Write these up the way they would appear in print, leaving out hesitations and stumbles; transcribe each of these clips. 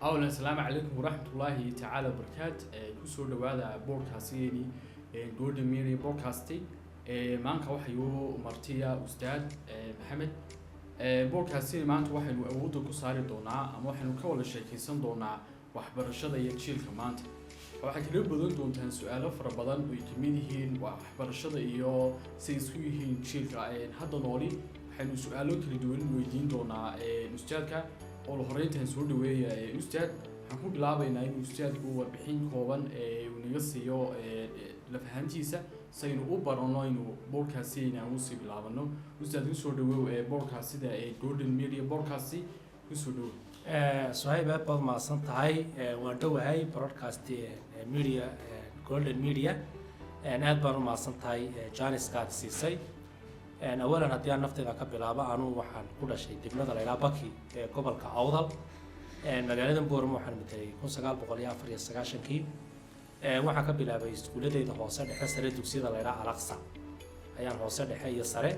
أولا السلام عليكم ورحمة الله تعالى وبركاته كسر لواذا بودكاستيني جولدن ميري بودكاستي مانك وحيو مرتيا أستاذ محمد بودكاستيني مانك وحيو أود كسر دونا أما وحيو كول شيء كيسن دونا وحبر الشدة يتشيل كمان waxay kala badan doontaan su'aalo fara badan oo ay kamid yihiin waxbarashada iyo say isku yihiin jiilka hadda nooli waxaynu su'aalo kala duwan weydiin doonaa ustaadka oo la horeyntaan soo dhaweeya ustaad waxaan ku bilaabaynaa in ustaadku warbixin kooban uu naga siiyo la fahantiisa saynu u barano inuu podcast-na uu sii bilaabano ustaad ku soo dhaweeyo podcast-da Golden Media Podcast ku soo dhaweeyo صهيب أبغى ما صنطعي ودوهاي broadcast media golden media أدبر ما صنطعي جانس قاعد سيسي أولا هديان نفتي ذاك بلعبة أنو وحن كل شيء دبنا ذا لعبة كي قبل كأوضل مجالنا بور موحن متري كون سجال بقولي أفريقيا سجاشن كي وحن كبلعبة يسكول ده إذا حصل حسر دوسي ذا لعبة علاقة أيام حصل حي يسره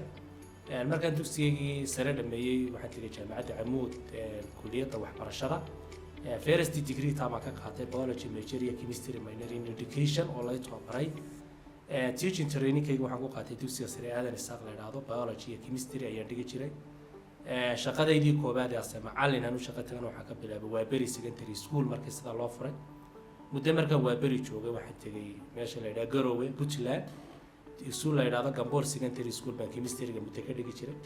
markaan dugsigii sare dhameeyay waxaan tagay jaamacadda Camuud kulliyadda waxbarashada first degree taama ka qaatay biology major iyo chemistry minor in education oo la tababaray teaching training kayga waxaan ku qaatay dugsiga sare aadan isaaq la yiraahdo biology iyo chemistry ayaan dhigi jiray shaqadaydii koobaad ee asama macallin aan u shaqo tagan waxaan ka bilaabay Waaberi secondary school markii sida loo furay muddo markaan Waaberi joogay waxaan tagay meesha la yiraahdo Garowe Puntland iskuul la yiraahdo Gamboor secondary school baan chemistry-ga muddo ka dhigi jiray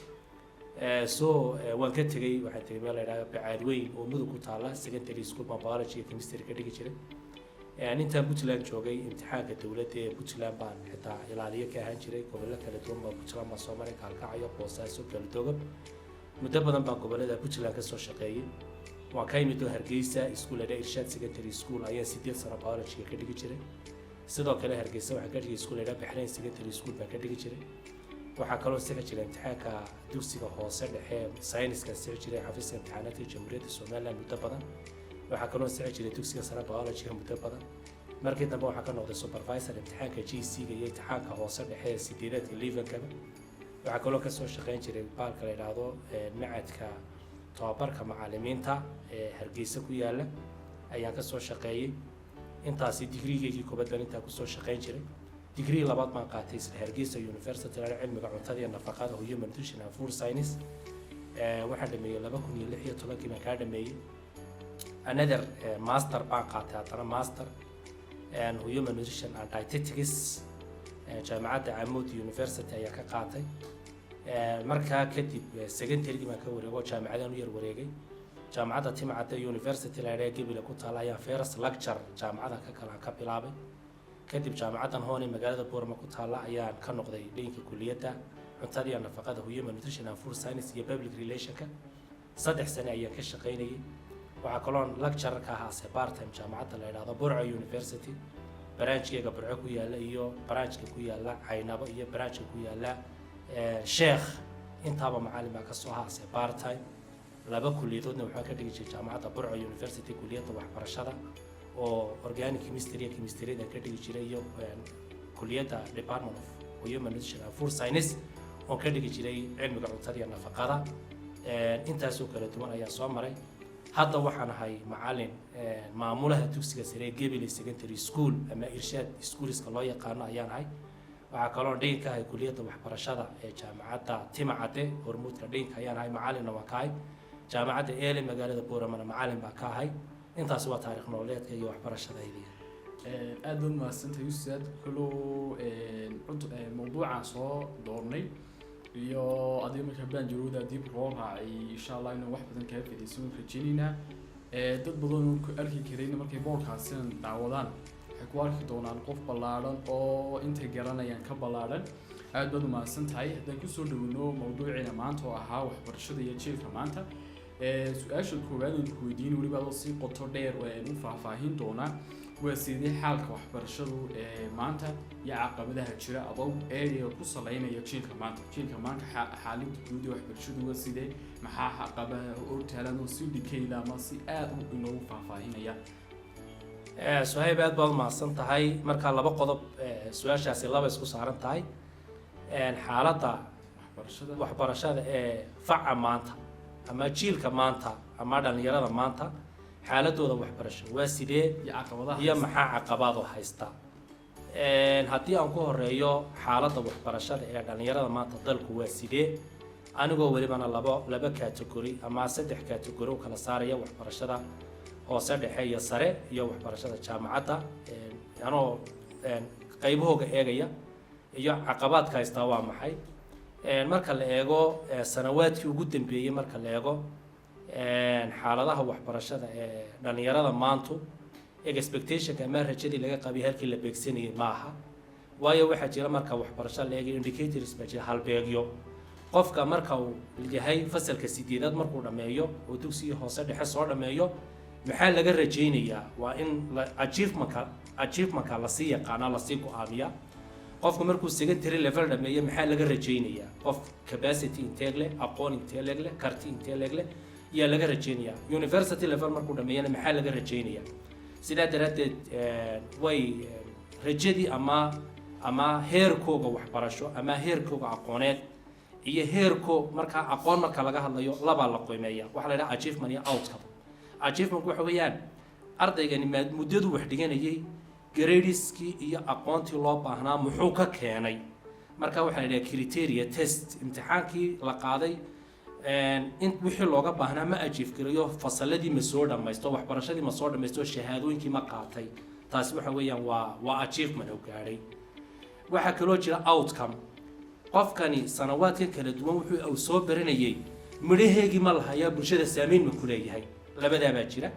waan ka tagay waxaan tagay meel la yiraahdo Bacaadweyn oo mudug ku taala secondary school baan biology iyo chemistry ka dhigi jiray intaan Puntland joogay imtixaanka dawladda ee Puntland baan xitaa ilaaliye ka ahaan jiray gobollo kala duwan oo Puntland ma soo maray Kalkacayo Boosaaso Galdogob muddo badan baan gobollada Puntland ka soo shaqeeyay waan ka imid Hargeysa iskuulada Irshaad secondary school ayaan 8 sano biology ka dhigi jiray sidoo kale Hargeysa waxa ka dhigay iskuulada Baxrayn secondary school baan ka dhigi jiray waxa kaloo sida jiray imtixaanka dugsiga hoose dhexe science-ka sida jiray xafiiska imtixaanaadka Jamhuuriyadda Soomaaliland muddo badan waxa kaloo sida jiray dugsiga sare biology muddo badan markii dambe waxa ka noqday supervisor imtixaanka GC-ga iyo imtixaanka hoose dhexe sideedaadka level-ka waxa kaloo ka soo shaqeyn jiray baalka la yiraahdo macadka tababarka macallimiinta ee Hargeysa ku yaala ayaan ka soo shaqeeyay intaasi degree-gaygii koobaad baan intaa ku soo shaqeyn jiray degree labaad baan qaatay Hargeysa University ee cilmiga cuntada iyo nafaqada Human Nutrition and Food Science waxaan dhameeyay 2016 baan ka dhameeyay another master baan qaatay haddana master and Human Nutrition and Dietetics jaamacadda Camuud University ayaa ka qaatay markaa kadib secondary baan ka wareego jaamacadan u yar wareegay jaamacadda Timcadda University la yiraahdo Gabil ku taala ayaa first lecture jaamacadda ka kala ka bilaabay kadib jaamacaddan hooni magaalada Boorama ku taala ayaa ka noqday dhanka kulliyadda cuntada iyo nafaqada Human Nutrition and Food Science iyo Public Relations-ka 3 sano ayaan ka shaqeynayay waxa kaloon lecture ka ahaa part time jaamacadda la yiraahdo Burco University branch-keega Burco ku yaala iyo branch-ka ku yaala Caynabo iyo branch-ka ku yaala Sheekh intaaba macallin baa ka soo haasay part time laba kulliyadoodna waxaa ka dhigi jiray jaamacadda Burco University kulliyadda waxbarashada oo organic chemistry iyo chemistry-da ka dhigi jiray iyo kulliyadda Department of Human Nutrition and Food Science oo ka dhigi jiray cilmiga cuntada iyo nafaqada intaas oo kala duwan ayaa soo maray hadda waxaan ahay macallin maamulaha dugsiga sare ee Gabil Secondary School ama Irshaad Schoolska loo yaqaan ayaan ahay waxa kaloo dhanka ah kulliyadda waxbarashada ee jaamacadda Timcadda hormuudka dhanka ayaan ahay macallin waa kaay jaamacadda Eele magaalada Boorama macallin baa ka ahay intaas waa taariikh nololeedka iyo waxbarashadayda aad u mahadsantahay ustaad kuloo mawduucan soo doornay iyo adiga marka baan jirooda dib loo raacay insha Allah inuu wax badan ka faa'iideysan rajaynayna dad badan oo ku arki kareen markay podcast-kan daawadaan waxay ku arki doonaan qof ballaaran oo inta garanayaan ka ballaaran aad baad u mahadsantahay haddaan ku soo dhaweyno mawduucina maanta oo ahaa waxbarashada iyo jiilka maanta su-aasha koowaad ee ku weydiin waliba oo si qoto dheer oo aan u faahfaahin doonaa waa sidee xaalka waxbarashadu maanta iyo caqabadaha jira adow ee ku saleynaya jiilka maanta xaaladda guud ee waxbarashadu waa sidee maxaa caqabadaha oo taalan oo si dhikayla ama si aad u inoogu faahfaahinaya Suhayb aad baad mahadsan tahay marka laba qodob su-aashaasi laba isku saaran tahay xaaladda waxbarashada ee faca maanta ama jiilka maanta ama dhalinyarada maanta xaaladooda waxbarasho waa sidee iyo maxaa caqabado haysta haddii aan ku horeeyo xaaladda waxbarashada ee dhalinyarada maanta dalku waa sidee anigoo welibana laba category ama 3 category u kala saaraya waxbarashada hoose dhexe iyo sare iyo waxbarashada jaamacadda anoo qaybahooga eegaya iyo caqabadka haysta waa maxay marka la eego sanawaadkii ugu dambeeyay marka la eego xaaladaha waxbarashada ee dhalinyarada maanta expectation-ka ama rajadii laga qabay halkii la beegsanayay maaha waayo waxaa jira marka waxbarasho la eego indicators baa jira halbeegyo qofka marka uu yahay fasalka 8aad markuu dhameeyo oo dugsiga hoose dhexe soo dhameeyo maxaa laga rajaynayaa waa in achievement-ka la sii yaqaan la sii go'aamiya qofku markuu secondary level dhameeyo maxaa laga rajaynayaa qof capacity intee leh aqoon intee leh karti intee leh iyo laga rajaynayaa university level markuu dhameeyana maxaa laga rajaynayaa sidaa daraadeed way rajadii ama heerkooga waxbarasho ama heerkooga aqooneed iyo heerko marka aqoon marka laga hadlayo laba la qiimeeya waxa la yiraahdaa achievement iyo outcome achievement waxa weeyaan ardaygani muddadu wax dhiganayay gradeski iyo aqoontii loo baahnaa muxuu ka keenay marka waxa la yiraahdaa criteria test imtixaankii la qaaday in wixii looga baahnaa ma achieve gareeyo fasaladii ma soo dhamaysto waxbarashadii ma soo dhamaysto shahaadooyinkii ma qaatay taasi waxa weeyaan waa achievement oo gaaray waxa kaloo jira outcome qofkani sanawaadka kala duwan wuxuu soo baranayay midhaheegii ma lahayaa bulshada saameyn ma ku leeyahay labadaa baa jira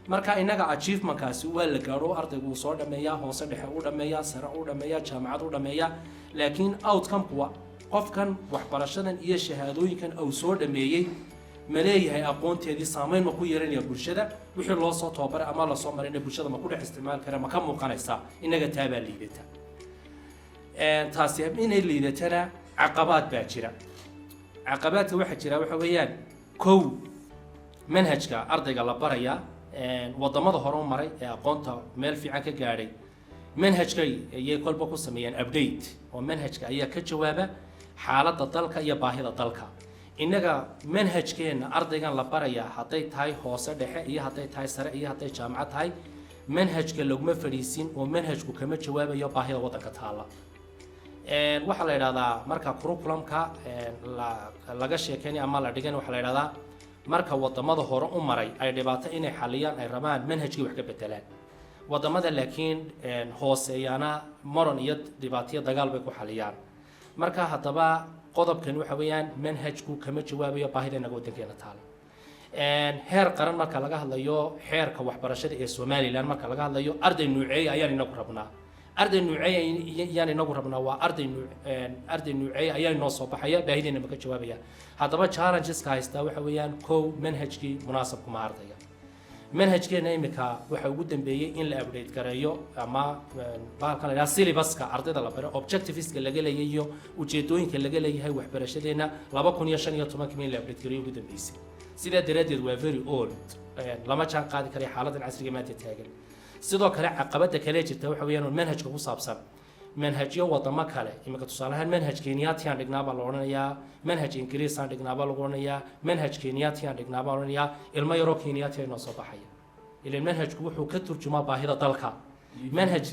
marka inaga achievement-kaasi waa la gaaro ardaygu soo dhameeyaa hoose dhexe u dhameeyaa sare u dhameeyaa jaamacad u dhameeyaa laakiin outcome-ku qofkan waxbarashadan iyo shahaadooyinkan uu soo dhameeyay ma leeyahay aqoonteedii saameyn ma ku yeelanaya bulshada wixii loo soo tababaray ama la soo maray bulshada ma ku dhex isticmaal kara ma ka muuqanaysa inaga taabaa liidata taasi inay liidatana caqabad baa jira caqabadka waxa jira waxa weeyaan kow manhajka ardayga la baraya wadamada hore u maray ee aqoonta meel fiican ka gaaray manhajkay ayay kolba ku sameeyaan update oo manhajka ayaa ka jawaaba xaaladda dalka iyo baahida dalka inaga manhajkeena ardaygan la baraya haday tahay hoose dhexe iyo haday tahay sare iyo haday jaamacad tahay manhajka laguma fadhiisin oo manhajku kama jawaabayo baahida wadanka taala waxa la yiraahdaa marka curriculum-ka laga sheekeynay ama la dhigan waxa la yiraahdaa marka wadamada hore u maray ay dhibaato inay xaliyaan ay rabaan manhajkii wax ka bedelaan wadamada laakiin hooseeyana maran iyo dhibaatyo dagaal bay ku xaliyaan marka hadaba qodobkan waxa weeyaan manhajku kama jawaabayo baahida inaga wadankeena taala heer qaran marka laga hadlayo xeerka waxbarashada ee Soomaaliland marka laga hadlayo arday nuucay ayaan inagu rabnaa arday nuucay ayaan inagu rabnaa waa arday nuucay ayaan noo soo baxaya baahideena ma ka jawaabaya hadaba challenges ka haysta waxa weeyaan kow manhajkii munaasab kuma ardayga manhajkeena imika waxa ugu dambeeyay in la update gareeyo ama baalkan la syllabus-ka ardayda la baro objectives-ka laga leeyahay iyo ujeedooyinka laga leeyahay waxbarashadeena 2015 in la update gareeyo ugu dambeysay sida daraadeed waa very old lama jaan qaadi karo xaaladdan casriga maanta taagan sidoo kale caqabada kale jirta waxa weeyaan manhajka ku saabsan manhajyo wadamo kale imika tusaalahan manhaj Kenyaatiyan dhignaaba la oranayaa manhaj Ingiriisaan dhignaaba lagu oranayaa manhaj Kenyaatiyan dhignaaba la oranayaa ilmo yaro Kenyaatiyan oo soo baxaya ilaa manhajku wuxuu ka turjumaa baahida dalka manhaj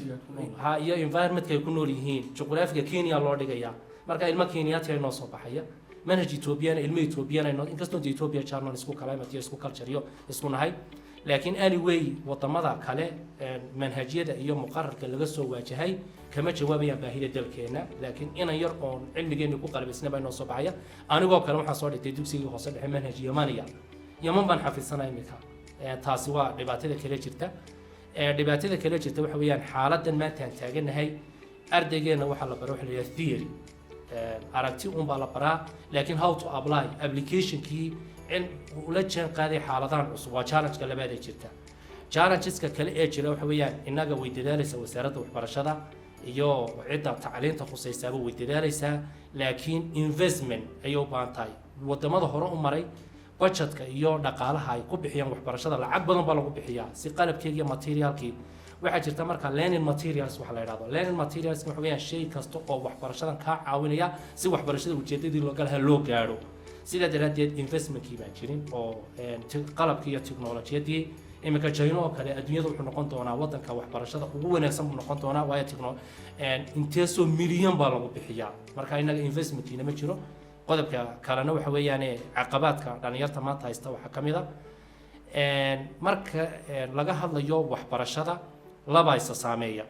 iyo environment-ka ay ku nool yihiin juqraafiga Kenya loo dhigayaa marka ilmo Kenyaatiyan oo soo baxaya manhaj Ethiopian ilmo Ethiopian inkastoo Ethiopia German isku climate iyo isku culture iyo isku nahay laakiin anyway wadamada kale manhajyada iyo muqarrarka laga soo waajahay kama jawaabayaan baahida dalkeena laakiin inaan yar oo cilmigeena ku qalbaysnaa baa inoo soo baxaya anigoo kale waxaan soo dhigtay dugsiga hoose dhexe manhaj Yamaniya yaman baan xafiisanay imika taasi waa dhibaatada kale jirta dhibaatada kale jirta waxa weeyaan xaaladdan maanta aan taaganahay ardaygeena waxa la baro waxa la yiraahdaa theory aragti baa la baraa laakiin how to apply application-kii in ula jaan qaaday xaaladahan cusub waa challenge-ka labaad ee jirta challenges-ka kale ee jira waxa weeyaan inaga way dadaalaysaa wasaaradda waxbarashada iyo cidda tacliinta khusaysaaba way dadaalaysaa laakiin investment ayay u baahan tahay wadamada hore u maray budgetka iyo dhaqaalaha ay ku bixiyaan waxbarashada lacag badan baa lagu bixiyaa si qalabkeega iyo materialkii waxa jirta marka learning materials waxa la yiraahdo learning materials waxa weeyaan shay kasta oo waxbarashadan ka caawinaya si waxbarashada ujeedadii loo gaaro sida daraadeed investment-kii baa jirin oo qalabkii iyo technology-yadii iminka China oo kale adduunyada wuxuu noqon doonaa wadanka waxbarashada ugu wanaagsan buu noqon doonaa waayo inteesoo milyan baa lagu bixiyaa marka inaga investmentkiina ma jiro qodobka kalena waxa weeyaan caqabadka dhalinyarta maanta haysta waxa ka mid ah marka laga hadlayo waxbarashada laba isa saameeya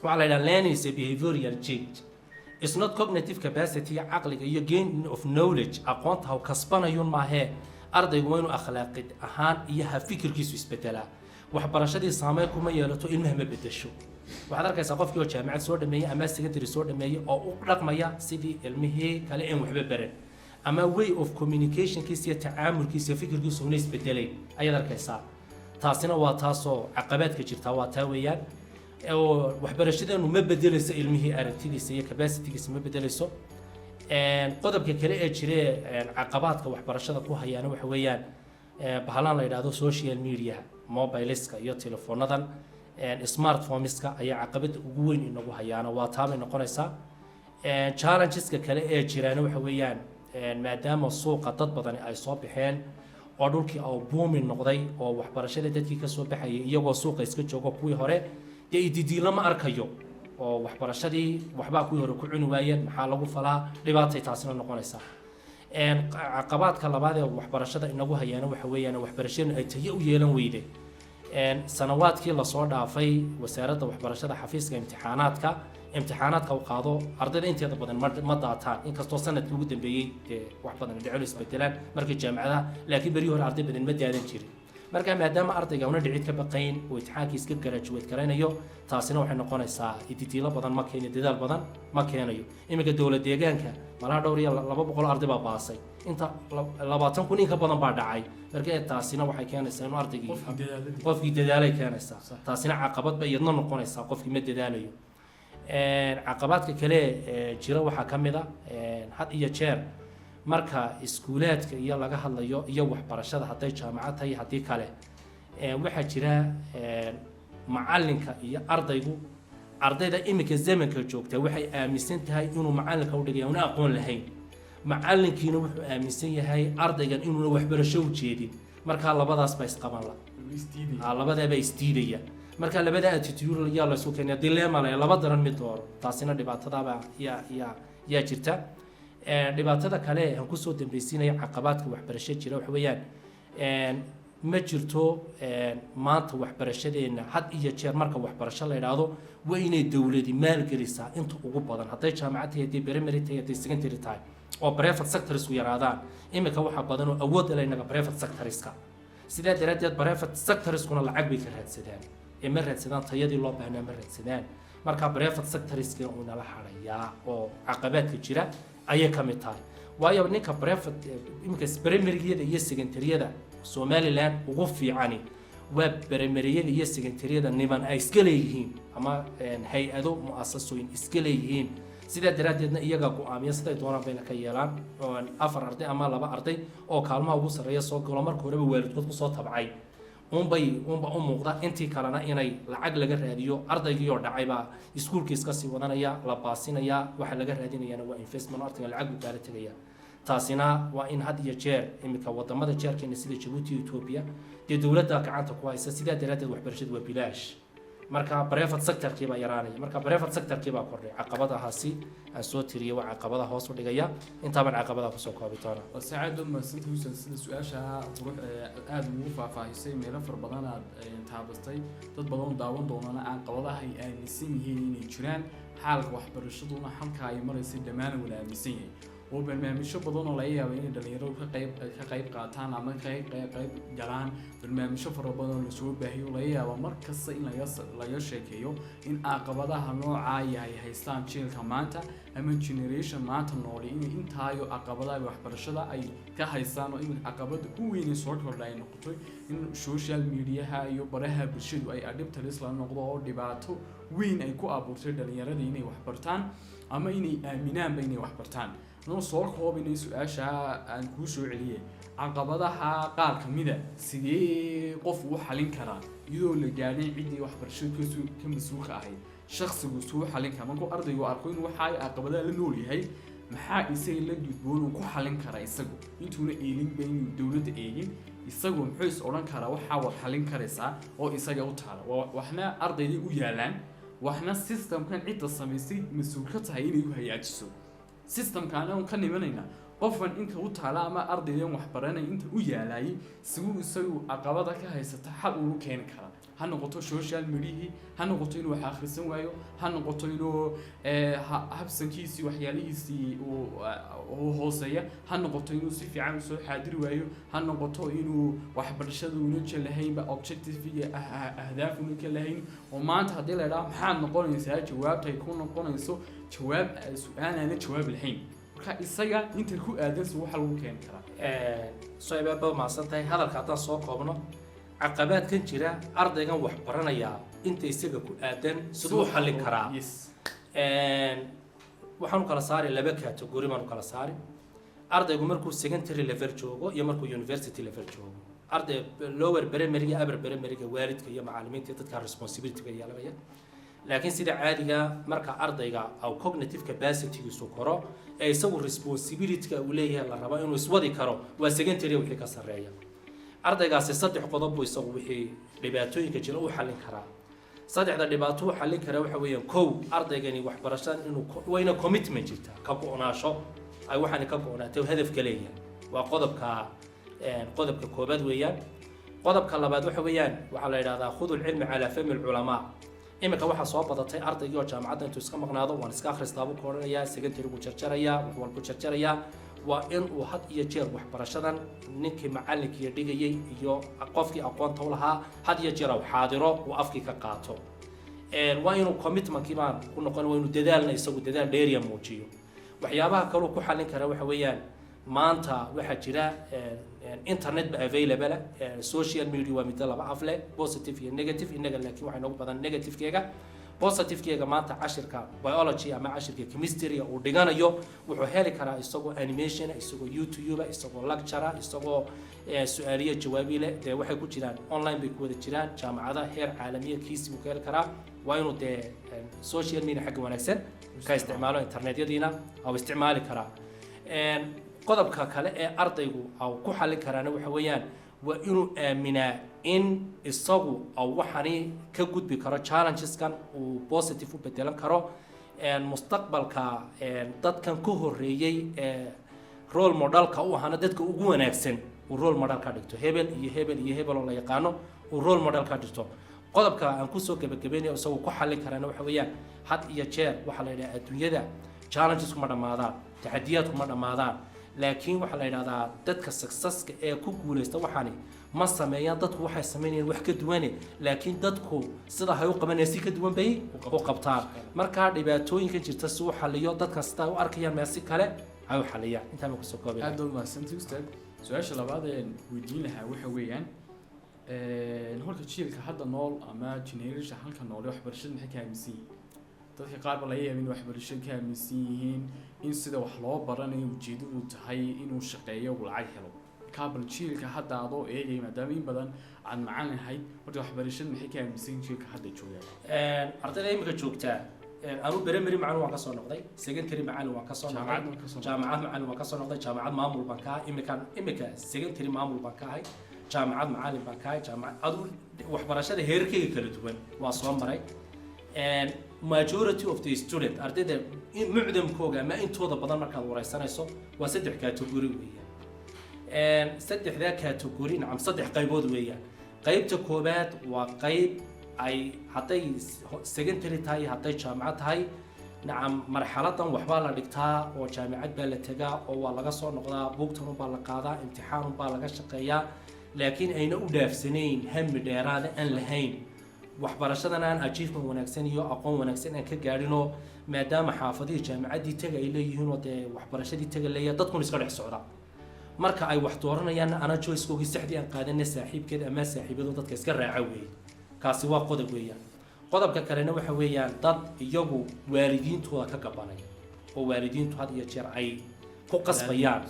waxa la yidhaha learning is a behavioral change. It's not cognitive capacity caqliga iyo gain of knowledge aqoonta uu kasbanayo maahe ardaygu waa inuu akhlaaqid ahaan iyo fikirkiisu isbedelaa waxbarashadii saameyn kuma yeelato ilmaha ma bedesho waxaad arkaysaa qofkii oo jaamacad soo dhameeyay ama secondary soo dhameeyay oo u dhaqmaya sidii ilmihii kale in waxba baran ama way of communicationkiisa iyo tacaamulkiisa iyo fikirkiisu una isbedelay ayaad arkaysaa taasina waa taasoo caqabadka jirta waa taa weeyaan oo waxbarashadeenu ma bedelayso ilmihii aragtidiisa iyo capacitygiisa ma bedelayso qodobka kale ee jira caqabadka waxbarashada ku hayaana waxa weeyaan bahalaan la yiraahdo social media mobileska iyo telefonadan smartphoneska ayaa caqabada ugu weyn inagu hayaana waa taabay noqonaysaa challengeska kale ee jiraan waxa weeyaan maadaama suuqa dad badan ay soo baxeen oo dhulkii oo booming noqday oo waxbarashada dadkii ka soo baxayay iyagoo suuqa iska joogo kuwii hore didiila ma arkayo oo waxbarashadii waxba kuwii hore ku cuni waayeen maxaa lagu falaa dhibaatay taasina noqonaysaa caqabadka labaad ee waxbarashada inagu hayaana waxa weeyaan waxbarashadu ay tayo u yeelan weyday sanawaadkii la soo dhaafay wasaaradda waxbarashada xafiiska imtixaanaadka uu qaado ardayda inteeda badan ma daataan inkastoo sanadkii ugu dambeeyay wax badan dhacdo isbedelaan markii jaamacadaha laakiin bari hore arday badan ma daadan jirin marka maadaama ardayga una dhicid ka baqayn oo imtixaankii iska graduate garanayo taasina waxay noqonaysaa iditiilo badan ma keenayo dadaal badan ma keenayo iminka dowlad deegaanka malaha dhowr iyo 200 arday baa baasay inta 20 kun in ka badan baa dhacay marka taasina waxay keenaysaa inuu ardaygii qofkii dadaalay keenaysaa taasina caqabad bay iyadna noqonaysaa qofkii ma dadaalayo caqabadka kale jira waxa kamid ah had iyo jeer marka iskuulaadka iyo laga hadlayo iyo waxbarashada haday jaamacad tahay hadii kale waxa jira macalinka iyo ardayda imika zamanka joogta waxay aaminsan tahay inuu macalinka u dhigayo una aqoon lahayn macalinkiina wuxuu aaminsan yahay ardaygan inuu waxbarasho u jeedin marka labadaas bay isqaban labada bay istiidaya marka labada attitude yaa la soo keenay dilemma laba daran mid door taasina dhibaatadaaba yaa jirta dhibaatada kale aan ku soo dambaysiinay caqabadka waxbarasho jira wax weeyaan ma jirto maanta waxbarashadeena had iyo jeer marka waxbarasho la yiraahdo waa inay dawladdu maal gelisaa inta ugu badan haday jaamacad tahay primary tahay haday secondary tahay oo private sectors u yaraadaan imika waxa badan oo awood leh inaga private sectorska sida daradeed private sectors kuna lacag bay ka raadsadaan ma raadsadaan tayadii loo baahnaa ma raadsadaan marka private sectorska uu nala xarayaa oo caqabadka jira ayay ka mid tahay waayo ninka private imika primaryada iyo secondaryada Somaliland ugu fiicani waa primaryada iyo secondaryada niman ay iska leeyihiin ama hay'ado mu'assasooyin iska leeyihiin sida daradeedna iyaga go'aamiya sida ay doonaan bayna ka yeelaan oo 4 arday ama 2 arday oo kaalmaha ugu sareeya soo galo marka horeba waalidkood ku soo tabcay unba u muuqda intii kalena inay lacag laga raadiyo ardaygii oo dhacay baa iskuulkiis ka sii wadanaya la baasinaya waxa laga raadinayana waa investment ardayga lacag u gaar tagaya taasina waa in had iyo jeer imika wadamada jeerkeena sida Djibouti iyo Ethiopia dawladda gacanta ku haysa sida daradeed waxbarashadu waa bilaash marka private sector-kii baa yaraanaya marka private sector-kii baa kordhay caqabadahaasi aan soo tiriyay waa caqabadaha hoos u dhigaya inta baan caqabadaha ku soo koobi doona saacad ma sinta husan sida su'aasha aad ugu faahfaahisay meelo far badan aad taabastay dad badan daawan doonana caqabadaha ay aaminsan yihiin inay jiraan xaalka waxbarashaduna halka ay maraysa dhamaan wala aaminsan yihiin oo barnaamijyo badan oo la yaabay in dhalinyaradu ka qayb qaataan ama ka qayb galaan barnaamijyo fara badan oo la soo baahiyo la yaabo markasta in laga sheekeeyo in caqabadaha nooca ay haystaan jiilka maanta ama generation maanta nool in intaayo caqabadaha waxbarashada ay ka haystaan oo in caqabada ugu weyn ee soo kordhay noqoto in social media iyo baraha bulshadu ay adibta isla noqdo oo dhibaato weyn ay ku abuurtay dhalinyarada inay wax bartaan ama inay aaminaan inay wax bartaan noo soo koobinay su'aasha aan ku soo celiyay caqabadaha qaar kamida sidee qof u xalin karaa iyadoo la gaarin cidii waxbarashada ka mas'uulka ahayd shakhsigu soo xalin kara markuu ardaygu arko in waxa ay caqabadaha la nool yahay maxaa isaga la gudboon ku xalin kara isagu intuuna eelin bayn dawladda eegin isagu muxuu is odhan karaa waxaa wad xalin karaysaa oo isaga u taala waxna ardaydii u yaalaan waxna systemkan cidda samaysay mas-uul ka tahay inay u hagaajiso systemkan aan ka nimanayna qofan inta u taala ama ardaydan wax baranay inta u yaalayay sigu isagu aqabada ka haysata xal uu keeni karaa ha noqoto social media ha noqoto inuu wax akhrisan waayo ha noqoto inuu habsankiisii waxyaalihiisii uu hooseeya ha noqoto inuu si fiican u soo xaadiri waayo ha noqoto inuu waxbarashada una jelahaynba objective ahdaaf una jelahayn oo maanta haddii la idhaha maxaad noqonaysaa jawaabta ay ku noqonayso jawaab su-aalaana jawaab lahayn marka isaga inta ku aadansa waxa lagu keeni karaa soo ibaaba mahadsan tahay hadalka haddaan soo koobno caqabaadkan jira ardaygan wax baranaya inta isaga ku aadan siduu u xallin karaa waxaan u kala saari laba category baan u kala saari ardaygu markuu secondary level joogo iyo markuu university level joogo arday lower primary iyo upper primary waalidka iyo macallimiinta dadka responsibility ka yeelanaya laakiin sida caadiga marka ardayga aw cognitive capacity-giisu koro ee isagu responsibility-ga uu leeyahay la rabo inuu iswadi karo waa secondary wixii ka sarreeya ardaygaasi saddex qodob buu isagu wixii dhibaatooyinka jira u xallin karaa saddexda dhibaato u xallin karaa waxa weeyaan kow ardaygani waxbarashadan inuu wayna commitment jirta ka go'naasho ay waxaan ka go'naatay hadafka leeyahay waa qodobka koobaad weeyaan qodobka labaad waxa weeyaan waxa la yiraahdaa khudul cilmi ala fahmi ulama imika waxa soo badatay ardaygii oo jaamacadda intuu iska maqnaado waan iska akhristaaba ku oranayaa secondary ku jarjaraya wax walba jarjaraya waa in uu had iyo jeer waxbarashadan ninkii macallinkii dhigayay iyo qofkii aqoonta u lahaa had iyo jeer uu xaadiro uu afkii ka qaato waa inuu commitment baan ku noqon waa inuu dadaalna isagu dadaal dheeriya muujiyo waxyaabaha kale uu ku xallin kara waxa weeyaan maanta waxaa jira internet ba available social media waa mid laba af leh positive iyo negative inaga laakiin waxa noogu badan negative-keega positive-keega maanta cashirka biology ama cashirka chemistry uu dhiganayo wuxuu heli karaa isagoo animation isagoo YouTube isagoo lecture isagoo su'aaliyo jawaabi leh ee waxay ku jiraan online bay ku wada jiraan jaamacadaha heer caalamiya kiisi uu heli karaa waa inuu social media xagga wanaagsan ka isticmaalo internet-yadiina oo isticmaali karaa qodobka kale ee ardaygu aw ku xallin karaana waxa weeyaan waa inuu aaminaa in isagu aw waxani ka gudbi karo challenges-kan uu positive u bedelan karo mustaqbalka dadkan ku horeeyay role model-ka u ahana dadka ugu wanaagsan uu role model ka dhigto hebel iyo hebel iyo hebel oo la yaqaano uu role model ka dhigto qodobka aan ku soo gabagabeynayo isagu ku xallin karaana waxa weeyaan had iyo jeer waxa la yiraahdaa adduunyada challenges kuma dhamaadaan taxadiyaad kuma dhamaadaan laakiin waxa la yiraahdaa dadka success-ka ee ku guuleysta waxani ma sameeyaan dadku waxay sameeyeen wax ka duwan laakiin dadku sida ay u qabanayaan si ka duwan bay u qabtaan marka dhibaatooyinka jirta si uu xalliyo dadka sida u arkayaan meesi kale ay u xalliyaan inta ma ku soo koobay aad ma santii ustaad su'aasha labaad ee weydiin lahaa waxa weeyaan horta jiilka hadda nool ama generation halka nool waxbarashada maxay ka aaminsan yihiin dadka qaar ba laga yaabaa in waxbarashada ka aaminsan yihiin in sida wax loo baranayo ujeedadu tahay inuu shaqeeyo uu lacag helo kaabal jiilka hadda adoo eegay maadaama in badan aan macallin ahay horta waxbarashada maxay ka aaminsan yihiin jiilka hadda jooga ardayda imika joogtaa anu primary macallin waan ka soo noqday secondary macallin waan ka soo noqday jaamacad macallin waan ka soo noqday jaamacad maamul baan ka ahay imika secondary maamul baan ka ahay jaamacad macallin baan ka ahay jaamacad waxbarashada heerarkeeda kala duwan waa soo maray majority of the student ardayda mucdamkooga ama intooda badan markaad wareysanayso waa saddex category weeyaan saddexda category nacam saddex qaybood weeyaan qaybta koobaad waa qayb ay haday secondary tahay haday jaamacad tahay nacam marxaladan waxbaa la dhigtaa oo jaamacad baa la tagaa oo waa laga soo noqdaa buugtan baa la qaadaa imtixaan baa laga shaqeeyaa laakiin ayna u dhaafsanayn hami dheeraada aan lahayn waxbarashadan aan achievement wanaagsan iyo aqoon wanaagsan aan ka gaadhino maadaama xaafadii jaamacadii taga ay leeyihiin oo waxbarashadii taga leeyahay dadkuna iska dhex socda marka ay wax dooranayaan ana choice-koogii saxdii aan qaadanay saaxiibkeed ama saaxiibadu dadka iska raaca weeyay kaasi waa qodob weeyaan qodobka kalena waxa weeyaan dad iyagu waalidiintooda ka gabanay oo waalidiintu had iyo jeer ay ku qasbayaan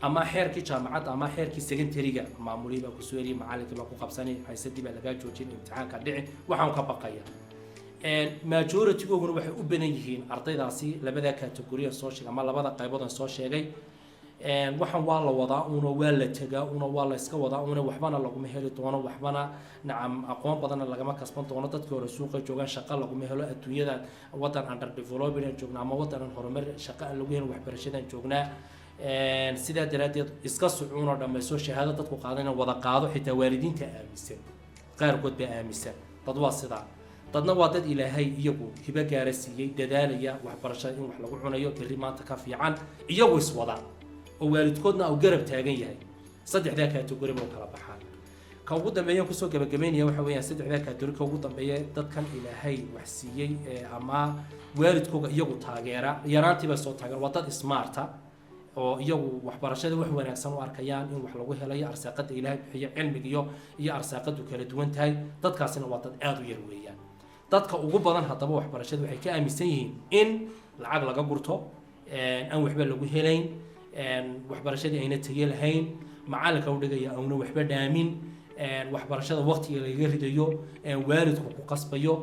ama xeerkii jaamacadda ama xeerkii secondary-ga maamuliba ku soo yeelay macallinkii baa ku qabsanay haysadii baa laga joojin imtixaanka dhici waxaan ka baqaya majority-googuna waxay u badan yihiin ardaydaasi labada category soo sheegay ama labada qaybood aan soo sheegay waxaan waa la wadaa una waa la tagaa una waa la iska wadaa una waxbana laguma heli doono waxbana nacam aqoon badanna lagama kasban doono dadkii hore suuqa joogaan shaqo laguma helo adduunyada wadan under development aan joognaa ama wadan horumar shaqo aan lagu helin waxbarashadaan joognaa sidaa daraaddeed iska socuunoo dhammayso shahaado dadku qaadana wada qaado xitaa waalidiinta aaminsan qaarkood baa aaminsan dad waa sidaa dadna waa dad ilaahay iyagu hibo gaara siiyey dadaalaya waxbarashada in wax lagu cunayo berri maanta ka fiican iyagu iswada oo waalidkoodna uu garab taagan yahay saddexdaa kategori buu kala baxaan ka ugu dambeeyaan kusoo gabagabeynaya waxa weeyaan saddexdaa kategori ka ugu dambeeya dadkan ilaahay wax siiyey ama waalidkooga iyagu taageera yaraantiiba soo taageera waa dad smarta oo iyagu waxbarashada wax wanaagsan u arkayaan in wax lagu helayo arsaaqada ilaahay bixiyo cilmiga iyo arsaaqadu kala duwan tahay dadkaasina waa dad aad u yar weeyaan dadka ugu badan haddaba waxbarashada waxay ka aaminsan yihiin in lacag laga gurto aan waxba lagu helayn waxbarashadii ayna tayo lahayn macalinka u dhigaya auna waxba dhaamin waxbarashada waqtiga laga ridayo waalidku ku qasbayo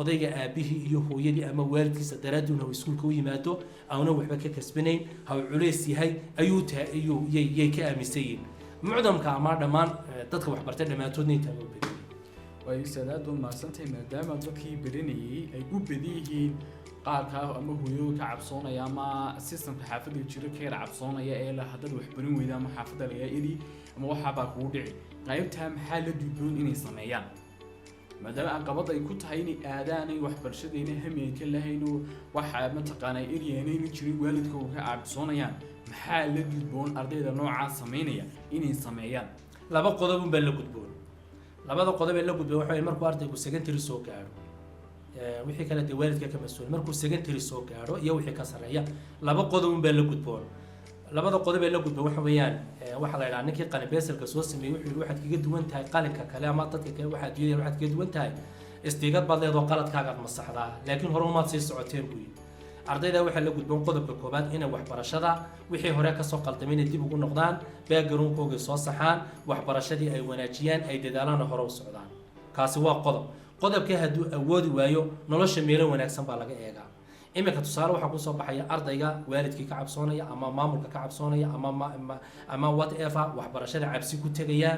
odayga aabihii iyo hooyadii ama waalidkiisa daraaduna iskuulka u yimaado auna waxba ka kasbanayn ha culeys yahay ayay ka aaminsan yihiin mucdamka ama dhammaan dadka waxbartay dhammaantoodna intaa loo bediyay way ustaad u maasantay maadaama dadkii baranayay ay u badan yihiin qaarka ama hooyo ka cabsoonaya ama systemka xaafadda jira ka yar cabsoonaya ee la hadal wax baran weyda ama xaafadda laga iri ama waxa baa kugu dhici qaybta maxaa la duudoon inay sameeyaan maadaama caqabad ay ku tahay inay aadaanay waxbarashadayna hamiga ka lahayno waxa mataqaanay eriyeenay jirin waalidkooda ka cabsoonayaan maxaa la duudoon ardayda nooca sameynaya inay sameeyaan laba qodob baa la gudboon labada qodob ee la gudboon waxa markuu ardaygu secondary soo gaaro wixii kale de waalidka ka mas'uul markuu secondary soo gaaro iyo wixii ka sareeya laba qodob baa la gudboon labada qodob ee la gudboon waxa weeyaan waxa la yiraahdaa ninkii qalin beeselka soo sameeyay wuxuu waxaad kaga duwan tahay qalinka kale ama dadka kale waxaad yeelay waxaad kaga duwan tahay istiigad baad leedahay qaladkaaga ma saxdaa laakiin hore uma sii socoteen buu ardayda waxa la gudboon qodobka koobaad inay waxbarashada wixii hore ka soo qaldamayna dib ugu noqdaan background-kooda soo saxaan waxbarashadii ay wanaajiyaan ay dadaalaan hore u socdaan kaasi waa qodobka hadduu awoodi waayo nolosha meelo wanaagsan baa laga eegaa iminka tusaale waxaa ku soo baxaya ardayga waalidkii ka cabsoonaya ama maamulka ka cabsoonaya ama whatever waxbarashada cabsi ku tegaya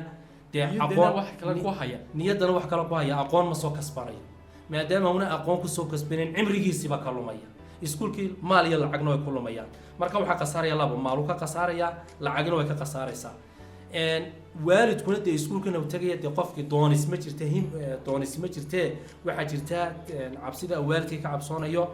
dee aqoon wax kale ku haya niyaddana wax kale ku haya aqoon ma soo kasbanayo maadaama una aqoon ku soo kasbanin cimrigiisiba ka lumaya iskuulkii maal iyo lacagna way ku lumayaan marka waxaa khasaaraya laba maalu ka khasaaraya lacagna way ka khasaaraysaa waalidkuna dee iskuulkana uu tagaya dee qofkii doonis ma jirtee waxaa jirta cabsida waalidkii ka cabsoonayo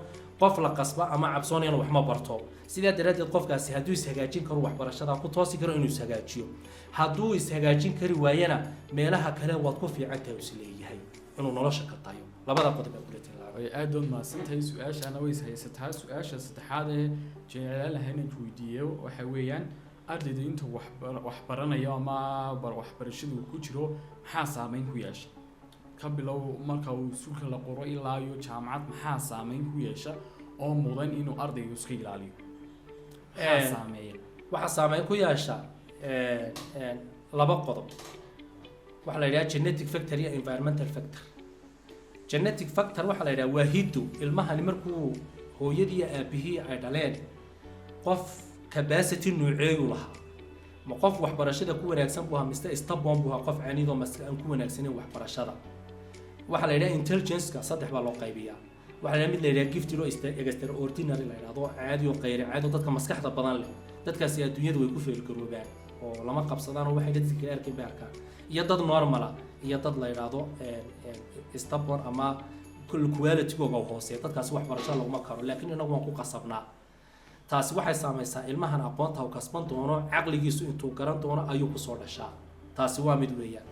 qof la qasba ama cabsoonayana wax ma barto sidaa daraaddeed qofkaasi hadduu ishagaajin karo waxbarashada ku toosi karo inuu ishagaajiyo hadduu ishagaajin kari waayana meelaha kale waad ku fiican tahay is leeyahay inuu nolosha ka tayo labada qodob ee kulati way aad u maasantahay su'aashana way haysataa su'aasha saddexaad ee jecelahay weydiiyo waxa weeyaan ardayda inta wax baranayo ama waxbarashadu ku jiro maxaa saameyn ku yeesha ka bilow marka uu iskuulka la qoro ilaa iyo jaamacad maxaa saameyn ku yeesha oo mudan inuu ardaygu iska ilaaliyo waxaa saameyn ku yeesha laba qodob waxa la yidhaha genetic factor iyo environmental factor genetic factor waxa la yidhaha waa hiddo ilmahani markuu hooyadii iyo aabihii ay dhaleen qof capacity nuuceedu lahaa ma qof waxbarashada ku wanaagsan buu ahaa mise stubborn buu ahaa qof caanidoo aan ku wanaagsaneyn waxbarashada waxa la yidhaha intelligence-ka saddex baa loo qaybiyaa waxa la mid la yidhaha gifted oo extraordinary la yidhaahdo caadi oo qayri caadi oo dadka maskaxda badan leh dadkaasi adduunyada way ku feelgaroobaan oo lama qabsadaan oo waxay dadka kale arkay baarkaan iyo dad normal ah iyo dad la yidhaahdo stubborn ama quality-googa hooseeya dadkaasi waxbarashada laguma karo laakiin inagu waan ku qasabnaa taasi waxay saamaysaa ilmahan aqoonta uu kasban doono caqligiisu intuu garan doono ayuu kusoo dhashaa taasi waa mid weeyaan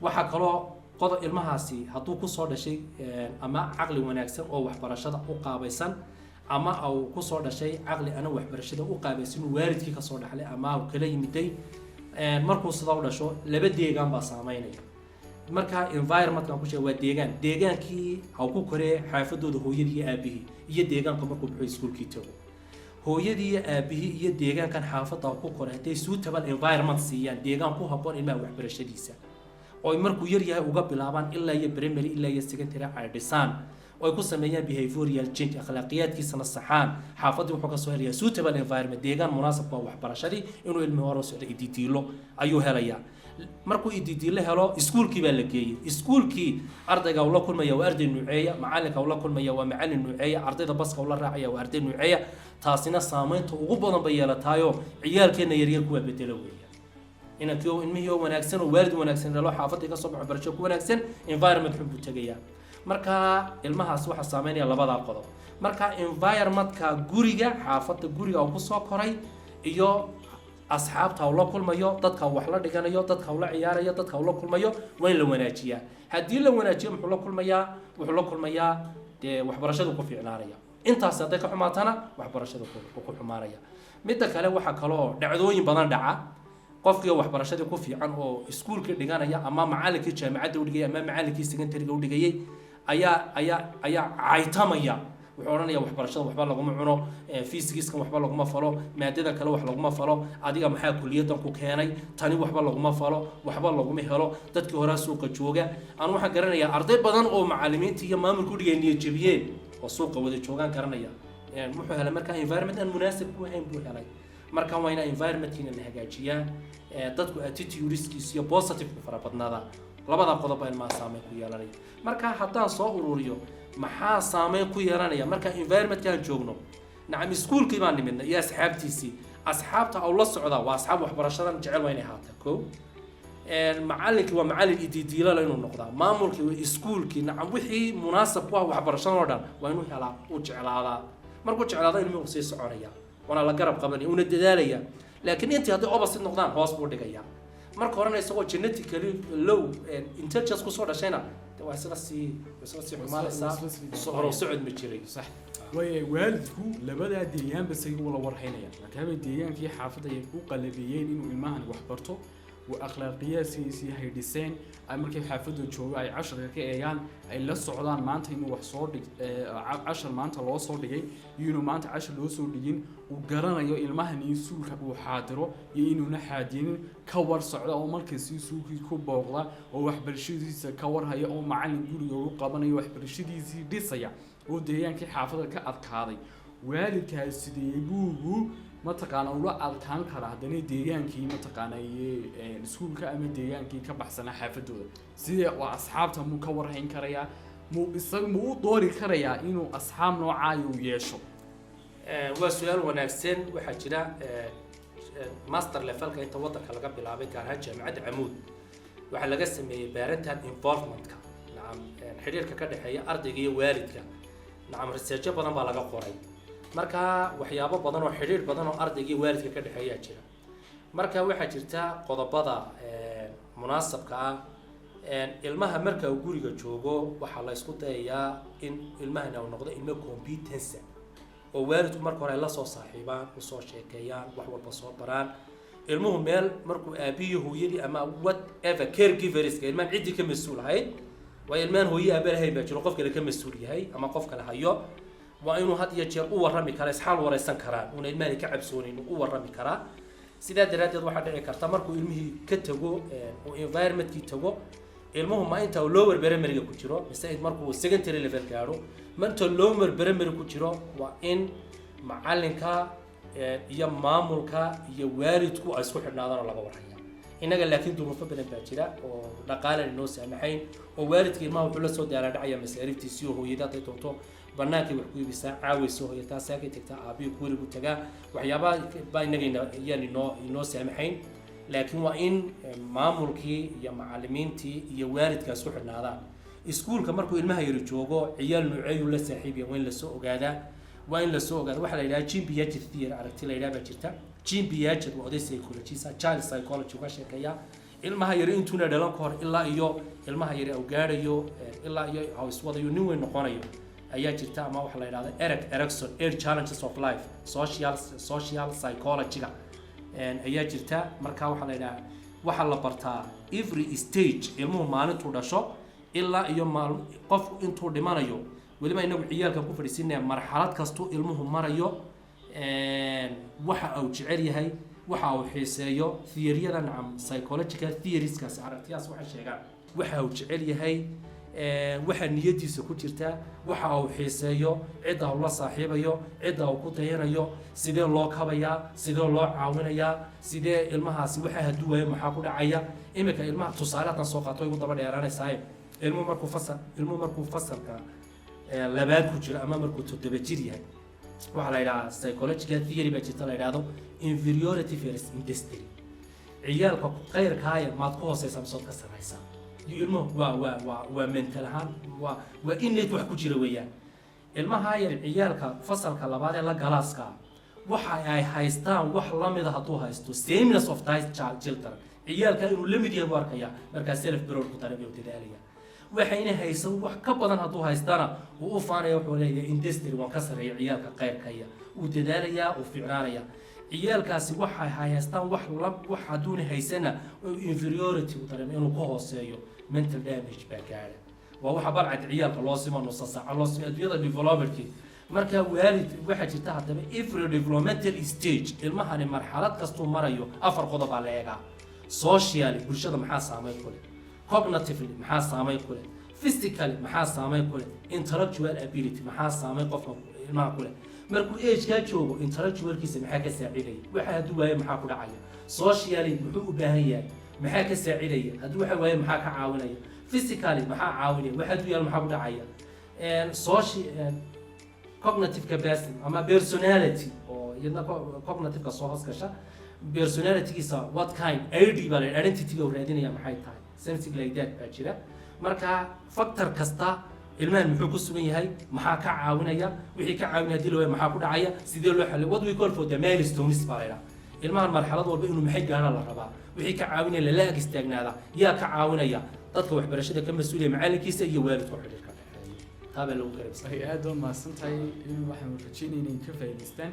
waxaa kaloo qodob ilmahaasi hadduu kusoo dhashay ama caqli wanaagsan oo waxbarashada u qaabaysan ama uu kusoo dhashay caqli ana waxbarashada u qaabaysan uu waalidkii kasoo dhaxlay ama uu kala yimiday markuu sidaa u dhasho laba deegaan baa saameynaya marka environmentka ku sheegay waa deegaankii ha ku koree xaafadooda hooyadii iyo aabihii iyo deegaanka markuu baxo iskuulkii tago hooyadii iyo aabihii iyo deegaankan xaafadda ku koray hadday suitable environment siiyaan deegaan ku habboon ilmaha waxbarashadiisa oo markuu yar yahay uga bilaabaan ilaa iyo primary ilaa iyo secondary ay dhisaan oo ay ku sameeyaan behavioral change akhlaaqiyadkiisana saxaan xaafadii wuxuu ka soo helayaa suitable environment deegaan munaasab ah waxbarashadii inuu ilmi hore soo ididiilo ayuu helayaa markuu ididiilo helo iskuulkii baa la geeyay iskuulkii ardayga uu la kulmaya waa arday nuuceeya macalinka uu la kulmaya waa macallin nuuceeya ardayda baska uu la raacaya waa arday nuuceeya taasina saameynta ugu badan bay yeelataayo ciyaalkeena yaryar kuwa bedelo weeyaan inankii ilmihii oo wanaagsan oo waalid wanaagsan dhalo xaafadii ka soo baxo barasho ku wanaagsan environment xun buu tagayaa marka ilmahaas waxa saameynaya labada qodob marka environmentka guriga xaafada guriga uu ku soo koray iyo asxaabta uu la kulmayo dadka wax la dhiganayo dadka uu la ciyaarayo dadka uu la kulmayo waa in la wanaajiyaa haddii la wanaajiyo wuxuu la kulmayaa dee waxbarashadu ku fiicnaanaya intaas hadday ka xumaatana waxbarashadu ku xumaanaya midda kale waxaa kaloo dhacdooyin badan dhaca qofkii waxbarashadii ku fiican oo iskuulka dhiganaya ama macallinkii jaamacadda u dhigay ama macallinkii secondary-ga u dhigayay ayaa caytamaya wuxuu odhanaya waxbarashada waxba laguma cuno physicskan waxba laguma falo maadada kale wax laguma falo adiga maxaa kuliyadan ku keenay tani waxba laguma falo waxba laguma helo dadkii hore suuqa jooga aan waxaan garanayaa arday badan oo macallimiinta iyo maamulku dhigay niyad jabiyeen oo suuqa wada joogaan garanaya wuxuu helay marka environment aan munaasib ku ahayn buu helay marka waa in environment-kiina la hagaajiyaa dadku attitude-kiisa iyo positive ku fara badnaada labada qodob ay ma saameyn ku yeelanaya marka haddaan soo ururiyo maxaa saameyn ku yeelanaya marka environment-kaan joogno nacam iskuulkii baan nimidna iyo asxaabtiisii asxaabta oo la socda waa asxaab waxbarashadan jecel waa inay ahaataa ko macallinkii waa macallin ididiilala inuu noqdaa maamulkii waa iskuulkii nacam wixii munaasab ku ah waxbarashadan oo dhan waa inuu helaa uu jeclaadaa markuu jeclaado ilmuhu sii soconaya waana la garab qabanaya una dadaalaya laakiin intii hadday opposite noqdaan hoos buu dhigayaa marka horena isagoo genetically low intelligence kusoo dhashayna waa isla sii xumaanaysaa horo socod ma jiray صح way waalidku labada deegaan bas ay wala warhaynayaan maadaama deegaankii xaafadda ay ku qalabiyeen inuu ilmahan wax barto وأخلاقياتي هي ديسين أمريكا حافظوا جوا أي 10 كأيان أي لا السعودان مانته إنه وحصور 10 مانته لو صور دقي ينو مانته 10 لو صور دقين وقرنا يو المهن يسوق وحاضره ينو نحادين كور سعودة أو مركز يسوق يكون بغلا أو وحبر شديد كور هي أو معلم يقول يو قبنا يو وحبر شديد ديسيا وديان كي حافظ كأذكاري والد كاسدي بوجو ما تقانا ولا أذكان كره دني ديان كي ما تقانا السكول كأم ديان كي كبحسنا حافظه زي وأصحابته مكور هين كريا مو دوري كريا إنه أصحاب نوعاي ويشو وسؤال ونفسين وحجنا ماستر ليفل كي توضح على قبل العابد كان هجم عد عمود وحلا قسم بارنتها انفورمنت نعم حرير كده هي أرضي والدك نعم رسالة بدن بالغ قري marka waxyaabo badan oo xiriir badan oo ardayga waalidka ka dhaxeeya jira marka waxa jirta qodobada munaasabka ah ilmaha marka uu guriga joogo waxa la isku dayayaa in ilmaha uu noqdo ilmo competence oo waalidku marka hore la soo saaxiibaan u soo sheekeeyaan wax walba soo baraan ilmuhu meel markuu aabiyo hooyadii ama whatever caregivers ilmaha cidii ka mas'uul ahayd waa ilmahan hooyada aabahay baa jiro qof kale ka mas'uul yahay ama qof kale hayo وإنه هاد يجير ورمي كلا إسحال ورئيسان كرا ونالماني كعبسوني إنه ورمي كرا سيدا درادي واحد يعني كرتمركو إلمه كتجو وإنفايرمنت كتجو المهم ما أنت لور بريمير كوتشرو مستعد مركو سكندري ليفل كارو ما أنت لور بريمير كوتشرو وإن معلنكا يا مامولكا يا واردكو أسوح النظر على غورحيا إنك لكن ظروف بين باجرة ونقال الناس سامحين وواردك ما هو حلو صوت على دعية مساريف تسيو هو يداتي توتو برنامج وحكي بس عاوز هو يتاسع كتكتا أبي كوري بتجا وحيابا بايننا يعني نو سامحين لكن وإن معمولكي يا معلمينتي يا وارد كسوح النهار إسكول كمركو إلمها يرجوجو عيال نوعي ولا سحيبي وين لسوق هذا وين لسوق هذا واحد لا جيم بيجي كثير عرفتي لا لا بجرتا جيم بيجي وهذا سيكولوجي child psychology وش كيا إلمها يري إنتونا دلهم كور إلا إيو إلمها يري أوجاريو إلا إيو أو سواد ينو نقاريو ayaa jirta ama waxa la yiraahdo Erikson Air Challenges of Life social psychology-ga ayaa jirta marka waxa la yiraahdaa waxa la bartaa every stage ilmuhu maalintu dhasho ilaa iyo qof intuu dhimanayo waliba inagu ciyaalka ku fadhiisinay marxalad kasto ilmuhu marayo waxa uu jecel yahay waxa uu xiiseeyo theory-yada nacam psychological theories-kaas aragtiyaas waxa sheegaan waxa uu jecel yahay waxa niyadiisa ku jirta waxa uu xiiseeyo cidda uu la saaxiibayo cidda uu ku dayanayo sidee loo kabayaa sidee loo caawinayaa sidee ilmahaasi waxa hadduu waayo maxaa ku dhacaya imika ilmaha tusaale haddaan soo qaato igu daba dheeraanaysaa ilmuhu markuu fasalka labaad ku jiro ama markuu 7 jir yahay waxa la yidhahaa psychological theory baa jirta la yidhaahdo inferiority versus industry ciyaalka qayrkaaya maad ku hooseysaa misood ka saraysaa ilmuhu waa mental ahaan waa innate wax ku jira weeyaan ilmaha yar ciyaalka fasalka labaad ee la galaaska waxa ay haystaan wax la mid ah hadduu haysto sameness of children ciyaalka inuu la mid yahay arkaya markaa self growth ku tarabiyo dadaalaya waxayna haysan wax ka badan hadduu haystana uu u faanaya wuxuu leeyahay industry waan ka sareeya ciyaalka qayrkaya uu dadaalayaa uu fiicnaanaya ciyaalkaasi waxay haystaan wax hadduuna haysana inferiority u dareemo inuu ka hooseeyo mental damage baa gaadha waa waxa balcad ciyaalka loo simo nusa saaca loo simo adduunyada developmentkii marka waalid waxaa jirta haddaba every developmental stage ilmahani marxalad kastuu marayo 4 qodob baa la eegaa socially bulshada maxaa saameyn ku leh cognitively maxaa saameyn ku leh physically maxaa saameyn ku leh intellectual ability maxaa saameyn qofka ilmaha ku leh markuu age-kaa joogo intellectualkiisa maxaa ka saacidaya waxa hadduu waayo maxaa ku dhacaya socially muxuu u baahan yahay maxaa ka saacidaya hadduu waxa waayo maxaa ka caawinaya physically maxaa caawinaya waxa hadduu yaalo maxaa ku dhacaya cognitive capacity ama personality oo iyadna cognitive-ka soo hoos gasha personality-giisa what kind ID baa la identity-ga uu raadinaya maxay tahay something like that baa jira marka factor kasta ilmahan muxuu ku sugan yahay maxaa ka caawinaya wixii ka caawinaya hadii loo maxaa ku dhacaya sidee loo xalay what we call for the milestones baa la ilmahan marxalad walba inuu maxay gaana la rabaa wixii ka caawinaya la ag istaagnaada yaa ka caawinaya dadka waxbarashada ka mas'uuliya macalinkiisa iyo waalidka xiriirka taaba lagu garabsay aad oo maasantahay in waxaan rajaynaynaa in ka faa'iideystaan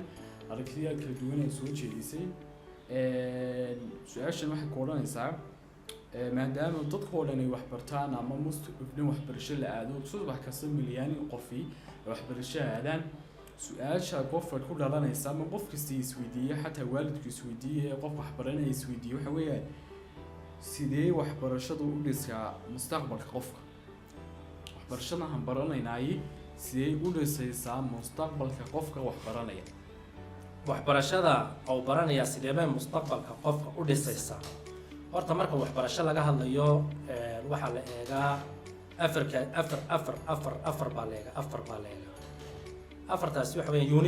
aragtiyaal kala duwan ee soo jeedisay su-aashan waxay ku odhanaysaa maadaama dadka oo dhan ay wax bartaan ama mustaqbalin waxbarasho la aado subax kasta milyan qofi waxbarasho aadaan su-aasha qofka ku dhalanaysa ama qof kasta isweydiiyo xataa waalidku isweydiiyo qof wax baranaya isweydiiyo waxa weeyaan sidee waxbarashadu u dhisaa mustaqbalka qofka waxbarashada aan baranaynay sidee u dhisaysaa mustaqbalka qofka wax baranaya waxbarashada oo baranaya sidee mustaqbalka qofka u dhisaysaa horta marka waxbarasho laga hadlayo waxa la eegaa afar baa la eegaa afartaasi waxa weeyaan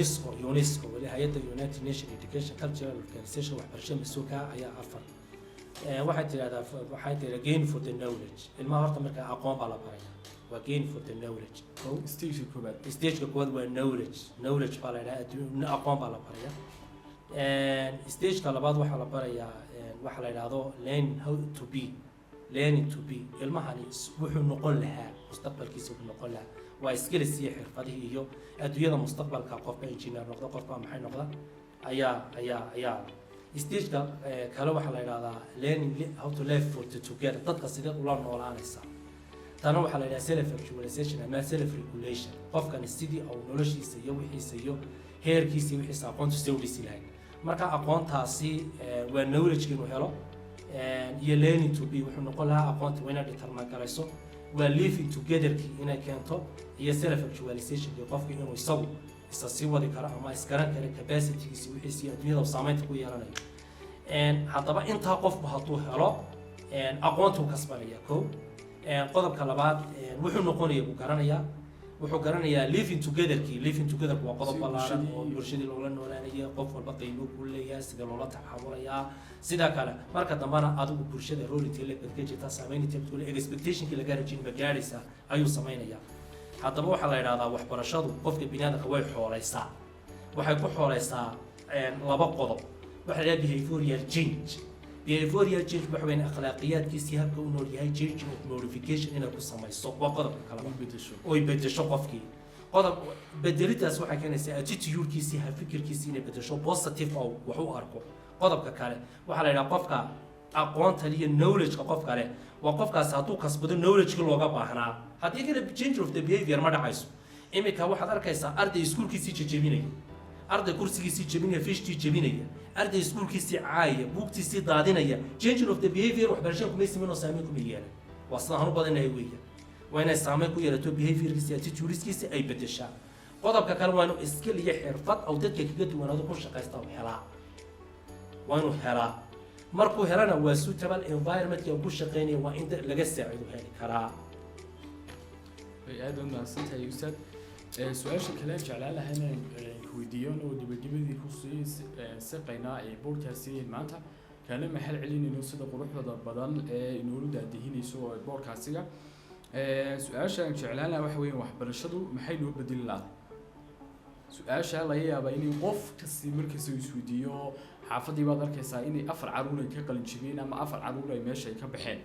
UNESCO wali hay'adda United Nations Education Cultural Organization waxbarasho mas'uulka ayaa afar waxay tiraahdaa gain for the knowledge ilmaha horta marka aqoon baa la baraya waa gain for the knowledge stage koowaad waa knowledge baa la yiraahdaa aqoon baa la baraya stage ka labaad waxa la barayaa waxa la yiraahdo learning to be ilmahani wuxuu noqon lahaa mustaqbalkiisa wuxuu noqon lahaa waa skills iyo xirfadihi iyo adduunyada mustaqbalka qofka engineer noqdo qofka maxay noqda ayaa stage kale waxa la yiraahdaa learning how to live for together dadka sidee ula noolaanaysa tana waxa la yiraahdaa self actualization ama self regulation qofkan sidii uu noloshiisa iyo wixiisa iyo heerkiisa iyo wixiisa aqoonta soo dhisi lahayd marka aqoontaasi waa knowledge inuu helo iyo learning to be wuxuu noqon lahaa aqoonta wayna determine garayso waa living together inay keento iyo self actualization iyo qofka inuu isagu isa sii wadi karo ama iskaran karo capacity-giisa wixiisa iyo adduunyada saameynta ku yeelanayo haddaba intaa qofku hadduu helo aqoontu kasbanaya qodobka labaad wuxuu noqonaya wuxuu garanayaa living together waa qodob ballaaran oo bulshadii loola noolaanayo qof walba qiimo ku leeyahay sida loola tacaamulayaa sida kale marka dambana adigu bulshada roolity la ka jirta saameynta tole expectation-ki laga rajin ma gaaraysa ayuu sameeynaya haddaba waxa la yiraahdaa waxbarashadu qofka bini'aadamka way xoolaysaa waxay ku xoolaysaa laba qodob waxa la behavioral change waxa weyn akhlaaqiyadkiisa habka uu nool yahay change of modification inay ku samayso waa qodobka kale oo bedesho qofkii qodob bedelidaas waxay keenaysaa attitude-kiisa fikirkiisa inay bedesho positive oo wax u arko qodobka kale waxa la yiraahdaa qofka aqoonta iyo knowledge-ka qofka leh waa qofkaas hadduu kasbado knowledge-ka looga baahnaa haddii kale change of the behavior ma dhacayso imika waxaad arkaysaa arday iskuulkiisii jajabinaya arday kursigiisii jabinaya fishtii jabinaya arday iskuulkiisii caaya buugtiisii daadinaya change of the behavior waxbarashada kuma siman oo saameyn kuma yeelan waa sida hanu badanahay weeyaan waa inay saameyn ku yeelato behaviorkiisa attitudeskiisa ay bedeshaa qodobka kale waa inuu skill iyo xirfad oo dadka kaga duwanaado ku shaqaysta oo helaa waa inuu helaa markuu helana waa suitable environment-ka uu ku shaqeynaya waa in laga saacido heli karaa aad u mahadsantahay ustaad su-aasha kale jeclaan lahaa inaan weydiiyo oo dibadibadii kusii saqaynaa boodhkaasi maanta kaana maxal celinayno sida quruxda badan ee inoola daadihinayso boodhkaasiga su-aashaan jeclaan lahaa waxa weeyaan waxbarashadu maxay noo bedeli lahaday su-aasha laga yaabaa inay qof kasti markasta isweydiiyo xaafadii baad arkaysaa inay 4 caruur ay ka qalin jibeen ama 4 caruur ay meesha ay ka baxeen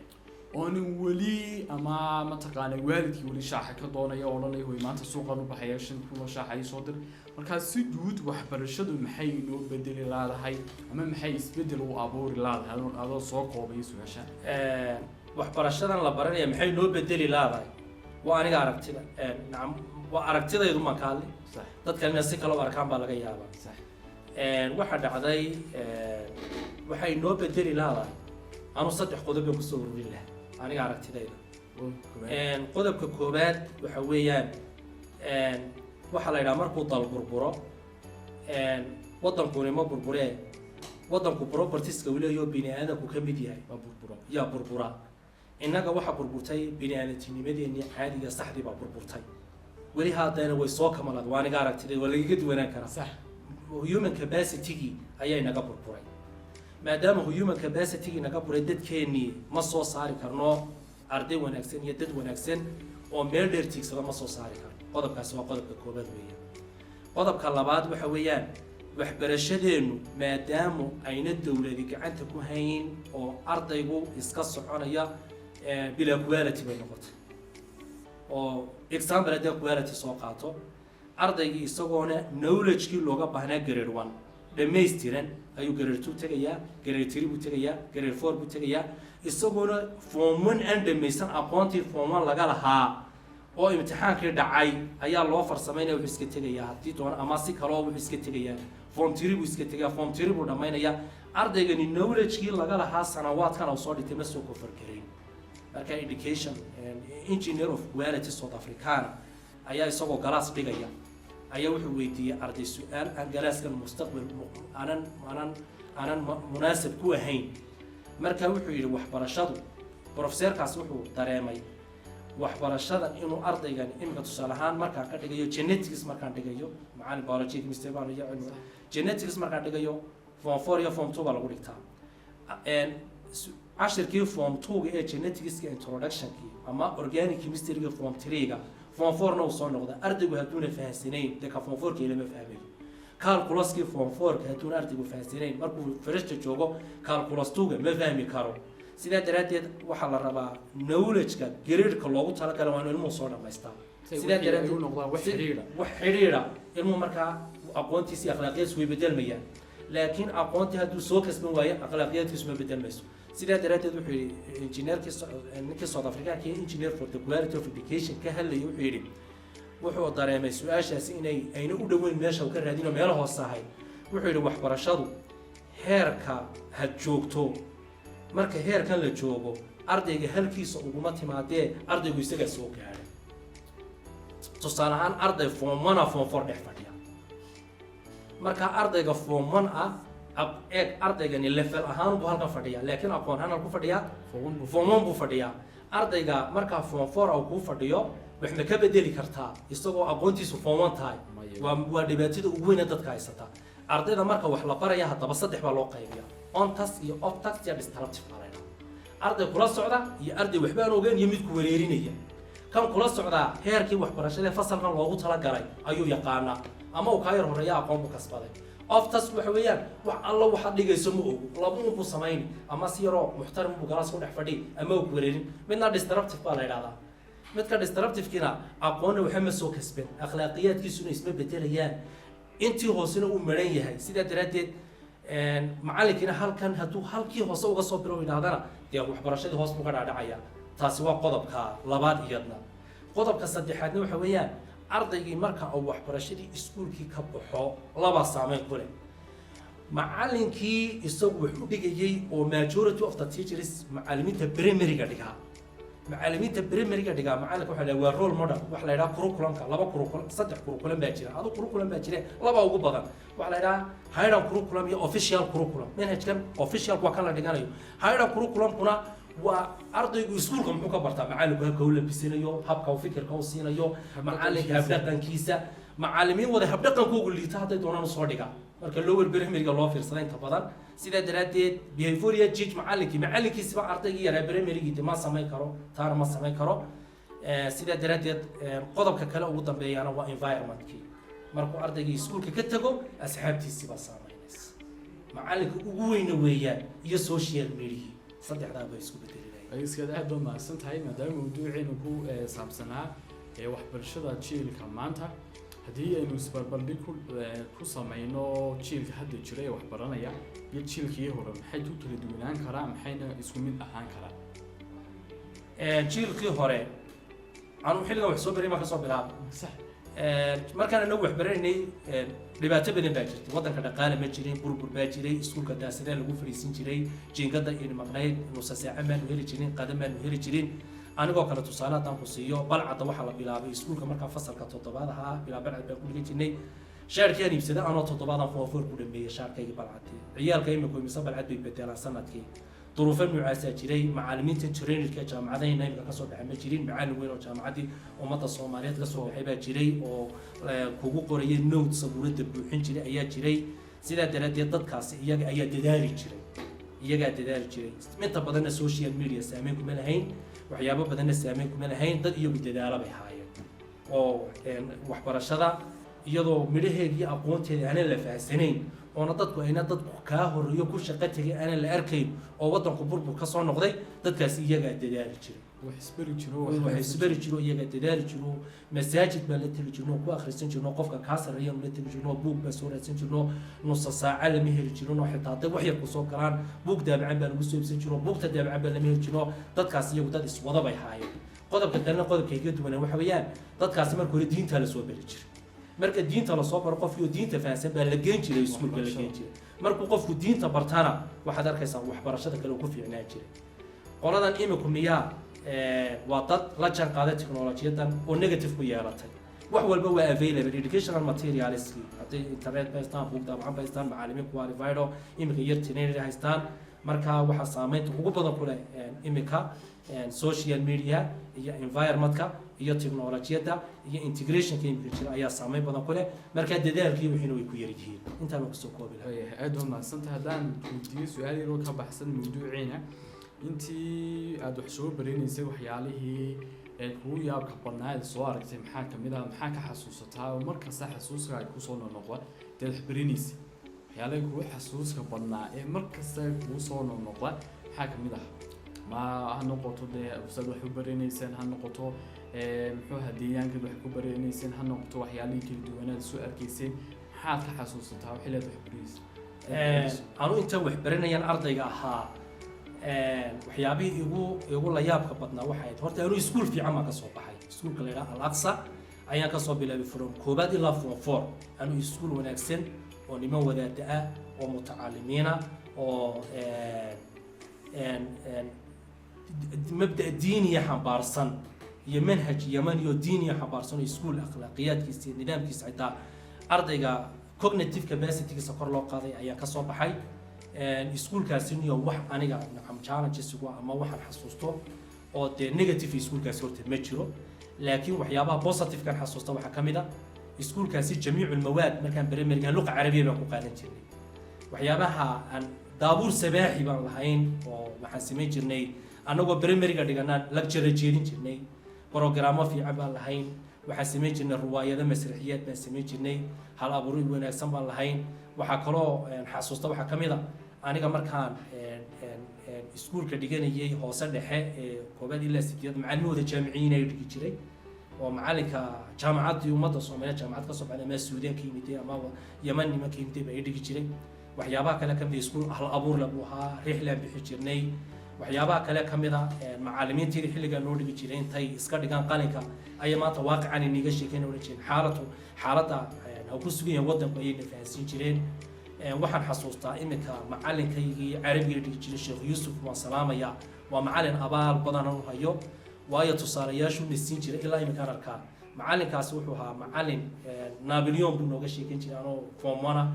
oonan weli ama mataqaana waalidkii weli shaaxa ka doonaya oo dhan way maanta suuqan u baxaya 5 kun oo shaaxa ay soo dir marka si guud waxbarashadu maxay noo bedeli lahaday ama maxay isbedel u abuuri lahaday adoo soo koobay su-aasha waxbarashadan la baranaya maxay noo bedeli lahaday waa aniga aragtida nacam waa aragtidaydu ma kaali sax dadka inay si kala u arkaan baa laga yaabaa sax waxa dhacday waxay noo bedeli lahaday anu 3 qodob ku soo ururin lahaa aniga aragtidayda qodobka koobaad waxa weeyaan waxa la yiraahdaa markuu dal burburo wadanku ma burburee wadanku properties-ka waliyo bini'aadamku ka mid yahay yaa burbura innaga waxa burburtay bini'aadamtinimadeennii caadiga saxdii baa burburtay weli haddana way soo kamalad waa aniga aragtidayda waa laga duwanaan karaa sax human capacity ayay naga burburay maadaama human capacity naga buray dadkeennii ma soo saari karno arday wanaagsan iyo dad wanaagsan oo meel dheer tiigsada ma soo saari karno qodobkaasi waa qodobka koobaad weeyaan qodobka labaad waxa weeyaan waxbarashadeennu maadaama ayna dawladi gacanta ku hayn oo ardaygu iska soconaya bila quality bay noqotay oo example haddii quality soo qaato ardaygii isagoona knowledge-kii looga baahnaa grade 1 dhammaystiran ayuu grade 2 tagayaa grade 3 buu tagayaa grade 4 buu tagayaa isagoona form 1 aan dhammaysan aqoontii form 1 laga lahaa oo imtixaankii dhacay ayaa loo farsameynaya wuxuu iska tegayaa haddii doona ama si kale oo wuxuu iska tegayaa form 3 buu iska tegayaa form 3 buu dhammaynayaa ardaygani knowledge-kii laga lahaa sanawaadkan oo soo dhigtay ma soo kofargareyn marka education engineer of quality South Africana ayaa isagoo galaas dhigaya ayaa wuxuu weydiiyay arday su'aal aan galaaskan mustaqbal aanan munaasib ku ahayn marka wuxuu yidhi waxbarashadu professorkaas wuxuu dareemay waxbarashada inuu ardaygan imika tusaale ahaan markaan ka dhigayo genetics markaan dhigayo macallin biology chemistry baan iyo cilmi genetics markaan dhigayo form 4 iyo form 2 baa lagu dhigtaa cashirkii form 2 ee genetics introduction-kii ama organic chemistry form 3 form 4 na soo noqda ardaygu haduuna fahansanayn dadka form 4 kii lama fahmayo calculus-kii form 4 haduuna ardaygu fahansanayn markuu first joogo calculus 2 ma fahmi karo sidaa daraadeed waxaa la rabaa knowledge-ka grade-ka loogu talagalay waa inuu ilmuhu soo dhamaystaa sidaa daraadeed uu noqdaa wax xiriira ilmuhu markaa aqoontiisa iyo akhlaaqiyadiisu way bedelmayaan laakiin aqoontii hadduu soo kasban waayo akhlaaqiyadiisu ma bedelmayso sidaa daraadeed wuxuu yidhi ninkii South Africa engineer for the quality of education ka hadlayay wuxuu yidhi wuxuu dareemay su-aashaasi inay ayna u dhoweyn meesha uu ka raadino meelo hoose ahay wuxuu yidhi waxbarashadu heerka had joogto marka heerkan la joogo ardayga halkiisa uguma timaadee ardaygu isagaa soo gaadhay tusaale ahaan arday form 1 form 4 dhex fadhiya marka ardayga form 1 eeg ardaygani level ahaan buu halkan fadhiyaa laakiin aqoon ahaan ku fadhiyaa form 1 buu fadhiyaa ardayga marka form 4 uu ku fadhiyo waxna ka bedeli kartaa isagoo aqoontiisu form 1 tahay waa dhibaatada ugu weyn ee dadka haysata ardayda marka wax la baraya haddaba 3 baa loo qaybiyaa on task iyo off task iyo disruptive baa la yidhaahdaa arday kula socda iyo arday waxba aan ogeyn iyo mid ku wareerinaya kan kula socda heerkii waxbarashada fasalkan loogu talagalay ayuu yaqaanaa ama uu ka yar horeeya aqoon buu kasbaday off task waxa weeyaan wax alla waxa dhigayso ma ogo laba uu ku sameyn ama si yaro muxtaram buu galaas ku dhex fadhi ama uu ku wareerin midna disruptive baa la yidhaahdaa midka disruptive-kina aqoonna waxa ma soo kasban akhlaaqiyadkiisuna isma bedelayaan intii hoosena uu maran yahay sidaa daraadeed macallinkina halkan hadduu halkii hoose uga soo biro yidhaahdana dee waxbarashadii hoos buu ka dhaadhacaya taasi waa qodobka labaad iyadna qodobka saddexaadna waxa weeyaan ardaygii marka uu waxbarashadii iskuulkii ka baxo laba saameyn ku leh macallinkii isagu wax u dhigayay oo majority of the teachers macallimiinta primary-ga dhigaa macallimiinta primary-ga dhigaa macallinka waxa la waa role model waxa la yidhaha curriculum-ka laba curriculum saddex curriculum baa jira adu curriculum baa jira laba ugu badan waxa la yidhaha hidden curriculum iyo official curriculum manhajkan official waa kan la dhiganayo hidden curriculum-kuna waa ardaygu iskuulka muxuu ka bartaa macallinku habka uu labisanayo habka uu fikirka u siinayo macallinka habdhaqankiisa macallimiin wada habdhaqankoogu liita hadday doonaan usoo dhiga marka lower primary-ga loo fiirsada inta badan sidaa daraaddeed behavioral change macallinkiisiba ardaygii yaraa primary-gii ma samayn karo taana ma samayn karo sidaa daraaddeed qodobka kale ugu dambeeyana waa environment-kii markuu ardaygii iskuulka ka tago asxaabtiisiibaa saamaynaysa macallinka ugu weyna weeyaan iyo social media saddexdaa bay isku bedelinayaan iskaad aad baad mahadsan tahay maadaama mawduuceenu ku saabsanaa waxbarashada jiilka maanta haddii aynu isbarbardhig ku samayno jiilka hadda jira ee waxbaranaya iyo jiilkii hore maxay ku kala duwanaan karaa maxayna isku mid ahaan karaa jiilkii hore anu xilligan wax soo baray ma ka soo bilaabo sax markaan anagu wax baranaynay dhibaato badan baa jirtay waddanka dhaqaale ma jirin burbur baa jiray iskuulka daasadee lagu fadhiisin jiray jiingada iyo maqnayd nusa saaca maanu heli jirin qada maanu heli jirin anigoo kale tusaale haddaan ku siiyo balcadda waxaa la bilaabay iskuulka markaa fasalka toddobaad ahaa bilaa balcad baan ku dhigan jirnay shaarkiyaan iibsaday anoo toddobaadan foofoor ku dhameeyey shaarkaygii balcadii ciyaalka imika imise balcad bay bedelaan sanadkii duruufo noocaasaa jiray macallimiinta trainerka jaamacadahayna imika kasoo baxay ma jirin macallin weyn oo jaamacaddii ummadda soomaaliyeed kasoo baxay baa jiray oo kugu qorayay note sabuuradda buuxin jiray ayaa jiray sidaa daraaddeed dadkaasi iyaga ayaa dadaali jiray inta badanna social media saameyn kuma lahayn waxyaabo badanna saameyn kuma lahayn dad iyagu dadaalo bay haayeen oo waxbarashada iyadoo midhaheedii aqoonteeda aanan la fahamsanayn oona dadku ayna dadku kaa horeeyo ku shaqo tegay aanan la arkayn oo waddanku burbur ka soo noqday dadkaasi iyagaa dadaali jiray wax isbari jiro iyagaa dadaali jiro masaajid baan la tegi jirno ku akhrisan jirno qofka kaa sarreeyaan la tegi jirno buug baan soo raadsan jirno nusa saaca lama heli jirno xitaa hadday wax yar ku soo galaan buug daabacan baan lagu soo iibsan jirno buugta daabacan baan lama heli jirno dadkaas iyagu dad iswada bay haayeen qodobka kalena qodobka iga duwanaa waxa weeyaan dadkaasi marka hore diintaa la soo bari jiray marka diinta la soo baro qofkii diinta fahansan baa la geen jiray iskuulka la geen jiray markuu qofku diinta bartana waxaad arkaysaa waxbarashada kale uu ku fiicnaan jiray qoladan iminku miyaa waa dad la jaan qaaday teknolojiyadan oo negative ku yeelatay wax walba waa available educational materials hadday internet haystaan buug daabacan haystaan macallimiin qualified oo imika yar trainer haystaan marka waxaa saameynta ugu badan ku leh imika social media iyo environmentka iyo teknolojiyada iyo integrationka imika jira ayaa saameyn badan ku leh marka dadaalkii wixiina way ku yar yihiin intaan kasoo koobi lahaa aad waa mahadsantahay haddaan weydiiyo su-aal yaroo ka baxsan mawduuciina intii aada wax soo baranaysay waxyaalihii kugu yaabka badnaa aad soo aragtay maxaa kamid ah maxaa ka xasuusataa oo markasta xasuuska ay kusoo noqnoqda dee wax baranaysay waxyaalaha kugu xasuuska badnaa ee markasta kugu soo noqnoqda maxaa kamid ah ma ha noqoto dee ustaad wax u baranaysaan ha noqoto muxuu ahaa deegaankeed wax ku baranaysaan ha noqoto waxyaalihii kala duwanaad soo arkayseen maxaad ka xasuusataa xilliaad wax baranaysay anu intaan wax baranayaan ardayga ahaa waxyaabihii igu la yaabka badnaa waxay ahayd horta anuu iskuul fiican baan ka soo baxay iskuulka la yidhaha al-aqsa ayaan ka soo bilaabay from koobaad ilaa form 4 anuu iskuul wanaagsan oo niman wadaada ah oo mutacalimiina oo mabda diiniya xambaarsan iyo manhaj yamani oo diiniya xambaarsan oo iskuul akhlaaqiyaadkiisa iyo nidaamkiisa xitaa ardayga cognitive capacity-giisa kor loo qaaday ayaan ka soo baxay iskuulkaasi niyo wax aniga nacam challenges ugu ama waxaan xasuusto oo dee negative iskuulkaasi horta ma jiro laakiin waxyaabaha positive kan xasuusta waxaa ka mid ah iskuulkaasi jamiicu lmawaad markaan primary luqa carabiya baan ku qaadan jirnay waxyaabaha aan daabuur sabaaxi baan lahayn oo waxaan samayn jirnay annagoo primary-ga dhiganaan lecture jeedin jirnay programmo fiican baan lahayn waxaan samayn jirnay riwaayado masraxiyaad baan samayn jirnay hal abuur wanaagsan baan lahayn waxaa kaloo xasuusta waxaa ka mid a aniga markaan iskuulka dhiganayay hoose dhexe ee koobaad ilaa sideed macallimooda jaamiciyiin ay dhigi jiray oo macallinka jaamacaddii ummadda soomaaliyeed jaamacad ka soo baxday ama suudaan ka yimid ama yaman niman ka yimid ay dhigi jiray waxyaabaha kale ka mid iskuul hal abuur la buu ahaa riixlaan bixi jirnay waxyaabaha kale ka mid a macallimiintii xilligaa noo dhigi jiray intay iska dhigaan qalinka ayay maanta waaqican iniga sheekeen oran jireen xaaladda ha ku sugan yahay waddanku ayayna fahansiin jireen waxaan xasuustaa iminka macalinkaygii carabiga dhigi jiray sheekh yuusuf waan salaamayaa waa macallin abaal badan u hayo waayo tusaalayaashu nisiin jiray ilaa iminkaan arkaa macalinkaasi wuxuu ahaa macalin nabilyon buu nooga sheekeyn jiray anoo form 1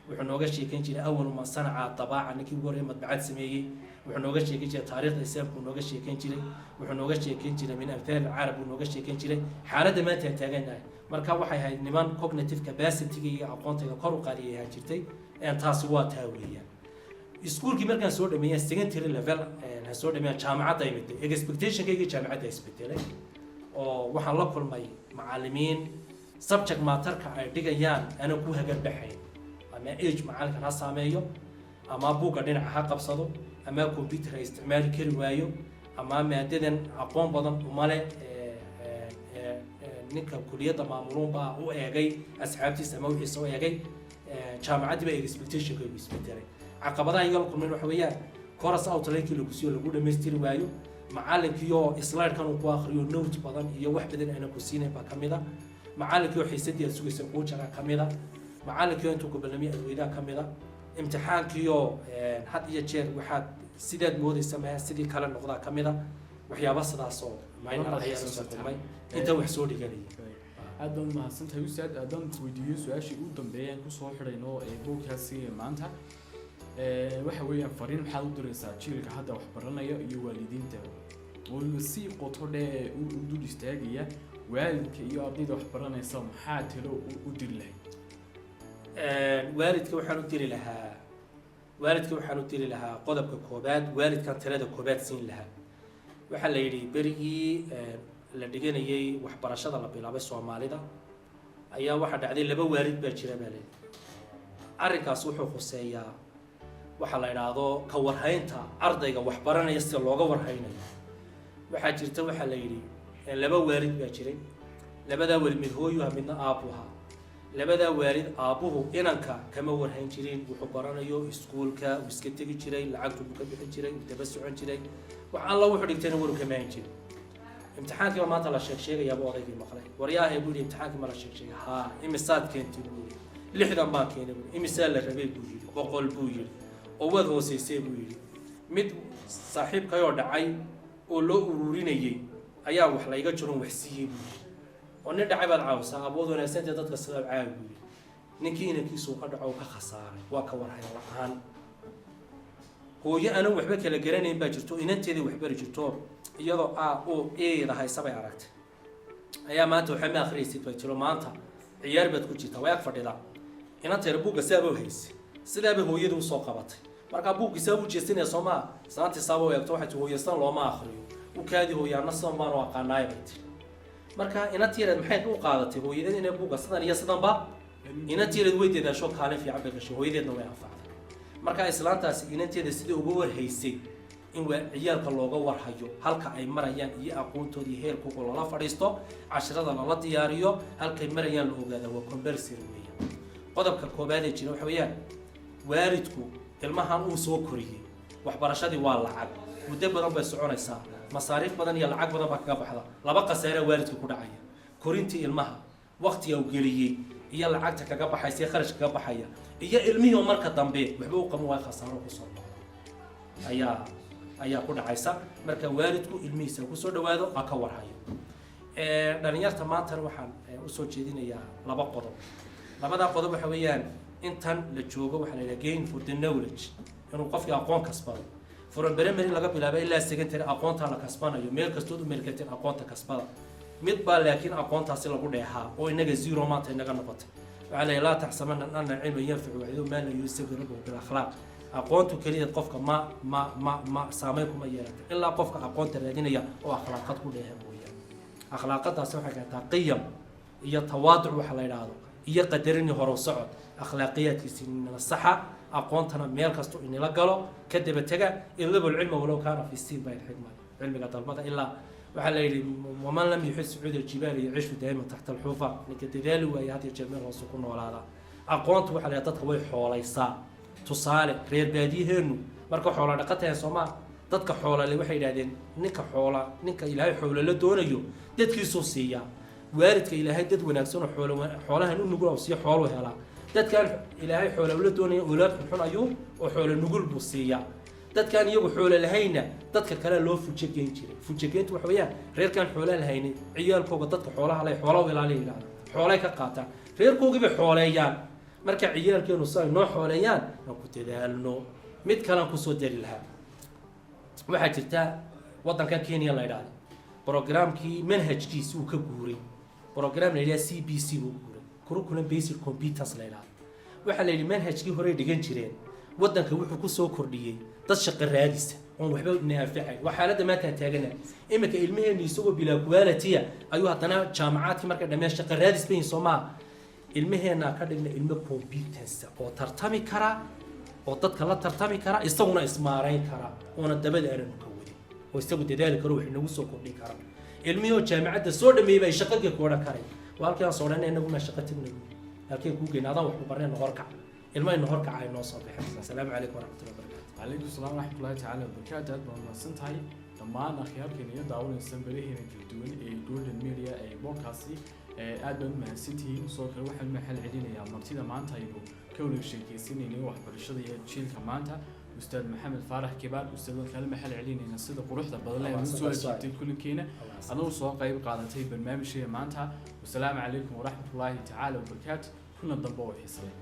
wuxuu nooga sheekeyn jiray awal ma sanaca dabaaca ninkii ugu horreeyay madbacad sameeyey wuxuu nooga sheekeyn jiray taariikhda islaamka uu nooga sheekeyn jiray wuxuu nooga sheekeyn jiray min amthal carab uu nooga sheekeyn jiray xaaladda maanta ay taaganahay marka waxay ahayd niman cognitive capacity iyo aqoontayda kor u qaadiyay jirtay taasi waa taa weeyaan iskuulkii markaan soo dhameeyay secondary level aan soo dhameeyay jaamacadda imid expectation-kayga jaamacadda isbedelay oo waxaan la kulmay macallimiin subject matter-ka ay dhigayaan ana ku hagarbaxayn ama age macalinkan ha saameeyo ama buugga dhinaca ha qabsado ama computer ha isticmaali kari waayo ama maadadan aqoon badan uma leh ninka kuliyadda maamuluun baa u eegay asxaabtiisa ama wixiisa u eegay jaamacaddii baa expectation-kaygu isbedelay caqabadaha iga la kulmay waxa weeyaan course outline-kii lagu siiyo lagu dhammaystiri waayo macalinkiioo slide-kan uu ku akhriyo note badan iyo wax badan aanan ku siinayn baa ka mid a macalinkiioo xiisadii aad sugaysa kuu jaraa ka mid a macalinkiioo intuu gobolnamiyo adweydaa ka mid a imtixaankiioo had iyo jeer waxaad sidaad moodaysa maha sidii kale noqdaa ka mid a waxyaaba sidaasoo minor ayaa soo kulmay inta wax soo dhiganaya aad baan mahadsantahay ustaad aadaan weydiiyo su-aashii ugu dambeeyaan kusoo xidhayno boogkaasi maanta waxa weeyaan fariin maxaad u diraysaa jiilka hadda wax baranaya iyo waalidiinta oo si qoto dheer u dul istaagaya waalidka iyo ardayda wax baranaysa maxaa talo u diri lahayd waalidka waxaan u diri lahaa qodobka koobaad waalidkan talada koobaad siin lahaa waxaa la yidhi berigii la dhiganayay waxbarashada la bilaabay Soomaalida ayaa waxa dhacday laba waalid baa jira baa leeyahay arrinkaas wuxuu khuseeyaa waxa la yiraahdo ka warhaynta ardayga wax baranaya si looga warhaynayo waxa jirta waxa la yiri laba waalid baa jiray labada waalid mid hooyo midna aabuha labada waalid aabuhu inanka kama warhayn jirin wuxuu baranayo iskuulka uu iska tagi jiray lacagtu uu ka bixin jiray uu daba socon jiray wax alla wuxuu dhigtayna waru kama hayn jiray imtixaankii maanta la sheegaya baa odaygii maqlay waryaha buu yiri imtixaankii ma la sheegay ha imisaad keentay buu yiri lixdan baa keenay imisaad la rabay buu yiri boqol buu yiri oo wad hooseysay buu yiri mid saaxiibkayoo dhacay oo loo ururinayay ayaa wax la iga jirin wax siiyay buu yiri oo nin dhacay baad caawisa abood wanaagsan dadka sabab caawi buu yiri ninkii inankiisu ka dhaco ka khasaaray waa ka warhay la'aan hooyo ana waxba kala garanayn baa jirto inanteedii wax bari jirto iyadoo oo eedahay sabay aragtay ayaa maanta waxa ma akhriisid bay tiro maanta ciyaar baad ku jirtaa way ag fadhida inanteeda buugga sabab haysay sidaaba hooyadu u soo qabatay marka buugga sabab u jeestinay Soomaa saanti sabab oo eegto waxa hooyastan looma akhriyo u kaadi hooyana Soomaan waa qanaay bay marka inanteeda maxay u qaadatay hooyadan inay buugga sidan iyo sidan ba inanteeda weydeeda soo kaalin fiican bay gashay hooyadeedna way anfacday marka islaantaasi inanteeda sidii ugu warhaysay in ciyaalka looga warhayo halka ay marayaan iyo aqoontoodii heerkooda lala fadhiisto casharada lala diyaariyo halkay marayaan la ogaado waa conversion weeyaan qodobka koobaad ee jira waxa weeyaan waalidku ilmahan uu soo koriyay waxbarashadii waa lacag muddo badan bay soconaysaa masaariif badan iyo lacag badan baa kaga baxda laba qasaare waalidku ku dhacaya korintii ilmaha waqtiga uu geliyay iyo lacagta kaga baxaysa kharash kaga baxaya iyo ilmihii marka dambe waxba u qaban waa khasaaro ku soo ayaa ku dhacaysa marka waalidku ilmihiisa ku soo dhawaado ba ka warhayo dhalinyarta maanta waxaan u soo jeedinayaa laba qodob labada qodob waxa weeyaan intan la joogo waxa la yiraahdaa gain for the knowledge inuu qofka aqoon kasbado from primary laga bilaabo ilaa secondary aqoonta la kasbanayo meel kastood u meelkateen aqoonta kasbada mid baa laakiin aqoontaasi lagu dheehaa oo inaga zero maanta inaga noqotay waxa la ilaa taxsamana anna cilmu yanficu wa idu ma la yusabiru bil akhlaaq aqoontu kaliya qofka ma saameyn kuma yeelata ilaa qofka aqoonta raadinaya oo akhlaaqad ku dheeha mooyaan akhlaaqadaas waxay ka tahay qiyam iyo tawaadu waxa la yiraahdo iyo qadarin hore socod akhlaaqiyadkiisa saxa aqoontana meel kasto in la galo kadib taga ilaa cilmu walaw kaana fi siin bay xigma cilmiga dalbada ilaa waxa la yiri waman lam yuhis suud al-jibal yishu daiman tahta al-hufa ninka dadaali waa yahay jameel hoos ku noolaada aqoontu waxa la dadka way xoolaysaa tusaale reer baadiyeenu marka xoolo dhaqateen Soomaa dadka xoolo leh waxay yiraahdeen ninka Ilaahay xoolo la doonayo dadkiisu siiya waalidka Ilaahay dad wanaagsan oo xoolahan u nugul oo si xoolo hela dadkan Ilaahay xoolo la doonayo awlaad xun ayuu oo xoolo nugul buu siiya dadkaan iyagu xoolo lahayna dadka kale loo fujageyn jiray fujageyntu waxa weeyaan reerkaan xoolo lahaynin ciyaalkooga dadka xoolaha leh xoolo ilaaliya yidhahda xoolay ka qaataan reerkoogii bay xooleeyaan marka ciyaalkeenu si ay noo xooleeyaan aan ku dadaalno mid kalaan kusoo dari lahaa waxaa jirta waddanka Kenya la yidhaahdo programkii manhajkiisa uu ka guuray program la yidhaahdo CBC uu guuray curriculum based competence la yidhaahdo waxaa la yidhi manhajkii hore dhigan jireen waddanka wuxuu ku soo kordhiyey dad shaqo raadisa oon waxba naaficay waa xaaladda maanta taaganahay imika ilmaheenu isagoo bilaa quality ayuu haddana jaamacaadkii markay dhameen shaqo raadis bayn Soomaa ilmaheena ka dhigna ilmo competence oo tartami kara oo dadka la tartami kara isaguna ismaareyn kara oona dabada aanan ka wadin oo isagu dadaal karo wax nagu soo kordhin kara ilmiyo jaamacadda soo dhameeyay shaqadii ku oran karay walkaan soo dhanay inaguna shaqo tagnay halkeen ku geenaadaan wax ku barneen horka ilmaha horka ay noo soo baxay assalaamu calaykum waraxmatullahi wabarakaatuh calaykum salaam waraxmatullahi tacaala wabarakaatuh aad baan mahadsantahay dhammaan akhyaarkeena iyo daawanaysan baraheena kala duwan ee Golden Media ee podcast aad baan mahadsantihiin soo kale waxaan mahal celinayaa martida maanta aynu ka wada sheekaysanayno waxbarashada iyo jiilka maanta ustaad maxamed faarax kibaar ustaad kale mahal celinayna sida quruxda badan ee soo ajeetay kulankeena adoo soo qayb qaadatay barnaamijka maanta wassalaamu calaykum waraxmatullahi tacaala wabarakaatuh kuna dambe oo xiiso leh